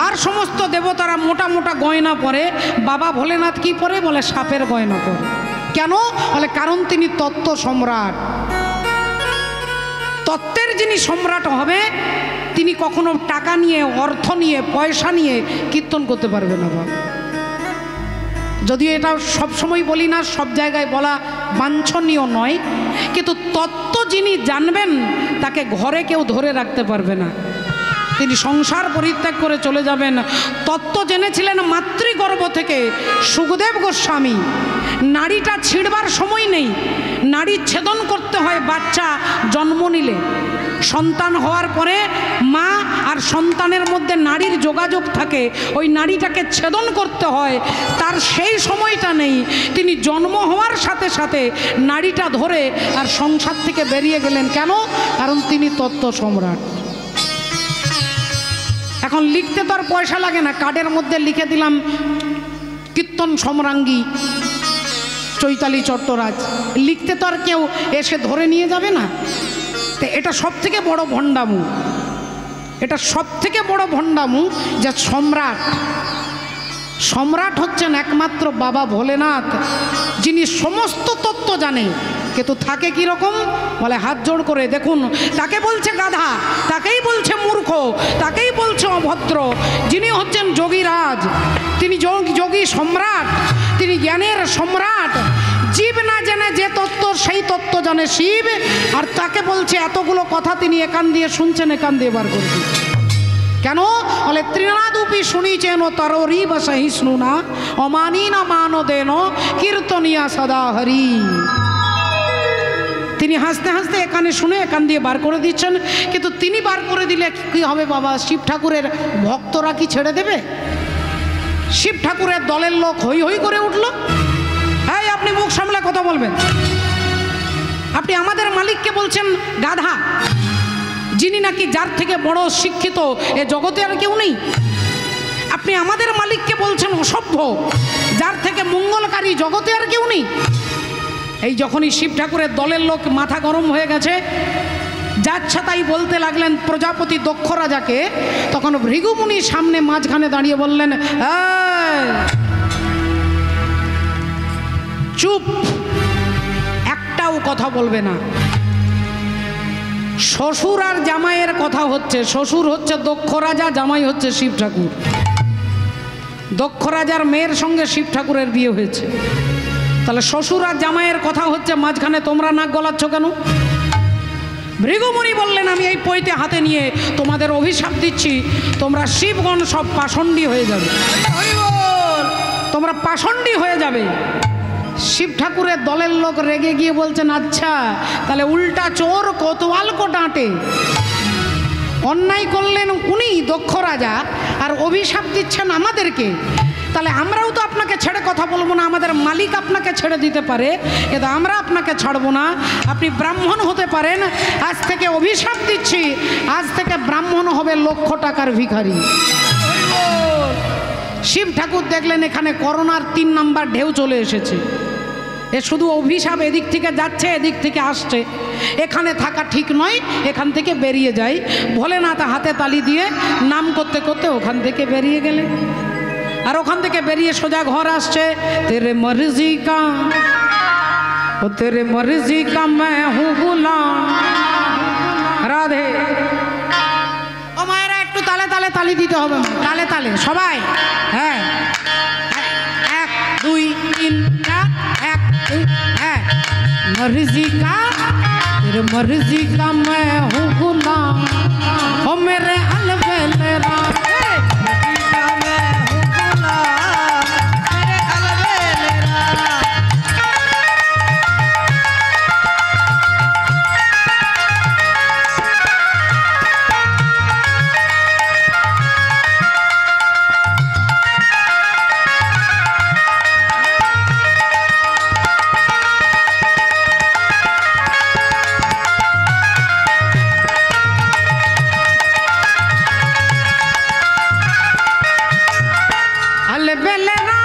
Speaker 1: আর সমস্ত দেবতারা মোটা মোটা গয়না পরে, বাবা ভোলেনাথ কি পরে? বলে সাপের গয়না পরে। কেন? বলে কারণ তিনি তত্ত্ব সম্রাট। তত্ত্বের যিনি সম্রাট হবে তিনি কখনো টাকা নিয়ে, অর্থ নিয়ে, পয়সা নিয়ে কীর্তন করতে পারবে না বাবা। যদিও এটা সবসময় বলি না, সব জায়গায় বলা বাঞ্ছনীয় নয়, কিন্তু তত্ত্ব যিনি জানবেন তাকে ঘরে কেউ ধরে রাখতে পারবে না। তিনি সংসার পরিত্যাগ করে চলে যাবেন। তত্ত্ব জেনেছিলেন মাতৃগর্ভ থেকে সুখদেব গোস্বামী। নাড়িটা ছিঁড়বার সময় নেই, নাড়ি ছেদন করতে হয় বাচ্চা জন্ম নিলে। সন্তান হওয়ার পরে মা আর সন্তানের মধ্যে নাড়ির যোগাযোগ থাকে, ওই নাড়িটাকে ছেদন করতে হয়। তার সেই সময়টা নেই, তিনি জন্ম হওয়ার সাথে সাথে নাড়িটা ধরে আর সংসার থেকে বেরিয়ে গেলেন। কেন? কারণ তিনি তত্ত্ব সম্রাট। এখন লিখতে তো আর পয়সা লাগে না, কার্ডের মধ্যে লিখে দিলাম কীর্তন সম্রাঙ্গী চৈতালি চট্টরাজ। লিখতে তো আর কেউ এসে ধরে নিয়ে যাবে না। তো এটা সব থেকে বড় ভণ্ডামু, এটা সব থেকে বড় ভণ্ডামু যে সম্রাট। সম্রাট হচ্ছেন একমাত্র বাবা ভোলেনাথ, যিনি সমস্ত তত্ত্ব জানে। কিন্তু থাকে কীরকম? বলে হাত জোড় করে দেখুন, তাকে বলছে গাধা, তাকেই বলছে মূর্খ, তাকেই বলছে অভদ্র। যিনি হচ্ছেন যোগীরাজ, তিনি যোগী সম্রাট, তিনি জ্ঞানের সম্রাট। জীব না জেনে যে তত্ত্ব, সেই তত্ত্ব জানে শিব। আর তাকে বলছে এতগুলো কথা তিনি একান দিয়ে শুনছেন, একান দিয়ে বার করছেন। কেন? বলে ত্রিনাদুপি শুনিছেন তররি বা সহিষ্ণু না অমানি না মানো দেন কীর্তনিয়া সদা হরি। তিনি হাসতে হাসতে এখানে শুনে এখান দিয়ে বার করে দিচ্ছেন। কিন্তু তিনি বার করে দিলে কি হবে বাবা? শিব ঠাকুরের ভক্তরা কি ছেড়ে দেবে? শিব ঠাকুরের দলের লোক হই হই করে উঠল। এই আপনি মুখ সামলে কথা বলবেন। আপনি আমাদের মালিককে বলছেন গাধা, যিনি নাকি যার থেকে বড় শিক্ষিত এ জগতে আর কেউ নেই। আপনি আমাদের মালিককে বলছেন অসভ্য, যার থেকে মঙ্গলকারী জগতে আর কেউ নেই। এই যখনই শিব ঠাকুরের দলের লোক মাথা গরম হয়ে গেছে, যাচ্ছা তাই বলতে লাগলেন প্রজাপতি দক্ষ রাজাকে। তখন ভৃগুমুনি সামনে মাঝখানে দাঁড়িয়ে বললেন, এই, চুপ, একটাও কথা বলবে না। শ্বশুর আর জামাইয়ের কথা হচ্ছে। শ্বশুর হচ্ছে দক্ষ রাজা, জামাই হচ্ছে শিব ঠাকুর। দক্ষ রাজার মেয়ের সঙ্গে শিব ঠাকুরের বিয়ে হয়েছে। তাহলে শ্বশুর আর জামাইয়ের কথা হচ্ছে, মাঝখানে তোমরা নাক গলাচ্ছ কেন? ভৃগুমুনি বললেন, আমি এই পৈতে হাতে নিয়ে তোমাদের অভিশাপ দিচ্ছি, তোমরা শিবগণ সব পাষণ্ডী হয়ে যাবে,
Speaker 2: হরি বল।
Speaker 1: তোমরা পাষণ্ডী হয়ে যাবে। শিব ঠাকুরের দলের লোক রেগে গিয়ে বলছেন, আচ্ছা তাহলে উল্টা চোর কোতোয়াল কো ডাঁটে। অন্যায় করলেন উনি দক্ষ রাজা, আর অভিশাপ দিচ্ছেন আমাদেরকে। তাহলে আমরাও তো আপনাকে ছেড়ে কথা বলবো না, আমাদের মালিক আপনাকে ছেড়ে দিতে পারে, কিন্তু আমরা আপনাকে ছাড়বো না। আপনি ব্রাহ্মণ হতে পারেন, আজ থেকে অভিশাপ দিচ্ছি, আজ থেকে ব্রাহ্মণ হবে লক্ষ টাকার ভিখারি। শিব ঠাকুর দেখলেন এখানে করোনার 3 নাম্বার ঢেউ চলে এসেছে। এ শুধু অভিশাপ এদিক থেকে যাচ্ছে, এদিক থেকে আসছে, এখানে থাকা ঠিক নয়, এখান থেকে বেরিয়ে যাই। ভোলেনাথ হাতে তালি দিয়ে নাম করতে করতে ওখান থেকে বেরিয়ে গেলে, আর ওখান থেকে বেরিয়ে সোজা ঘর আসছে। তেরে মর্জি কা ও তেরে মর্জি কা मैं हूं गुलाम। রাধে। ও মায়েরা একটু তালে তালে তালি দিতে হবে, তালে তালে সবাই। হ্যাঁ, 1 2 3 4 1 2 হ্যাঁ। मर्जी का तेरे मर्जी का मैं हूँ गुलाम, ओ मेरे अलबेलेरा। अलबेलेरा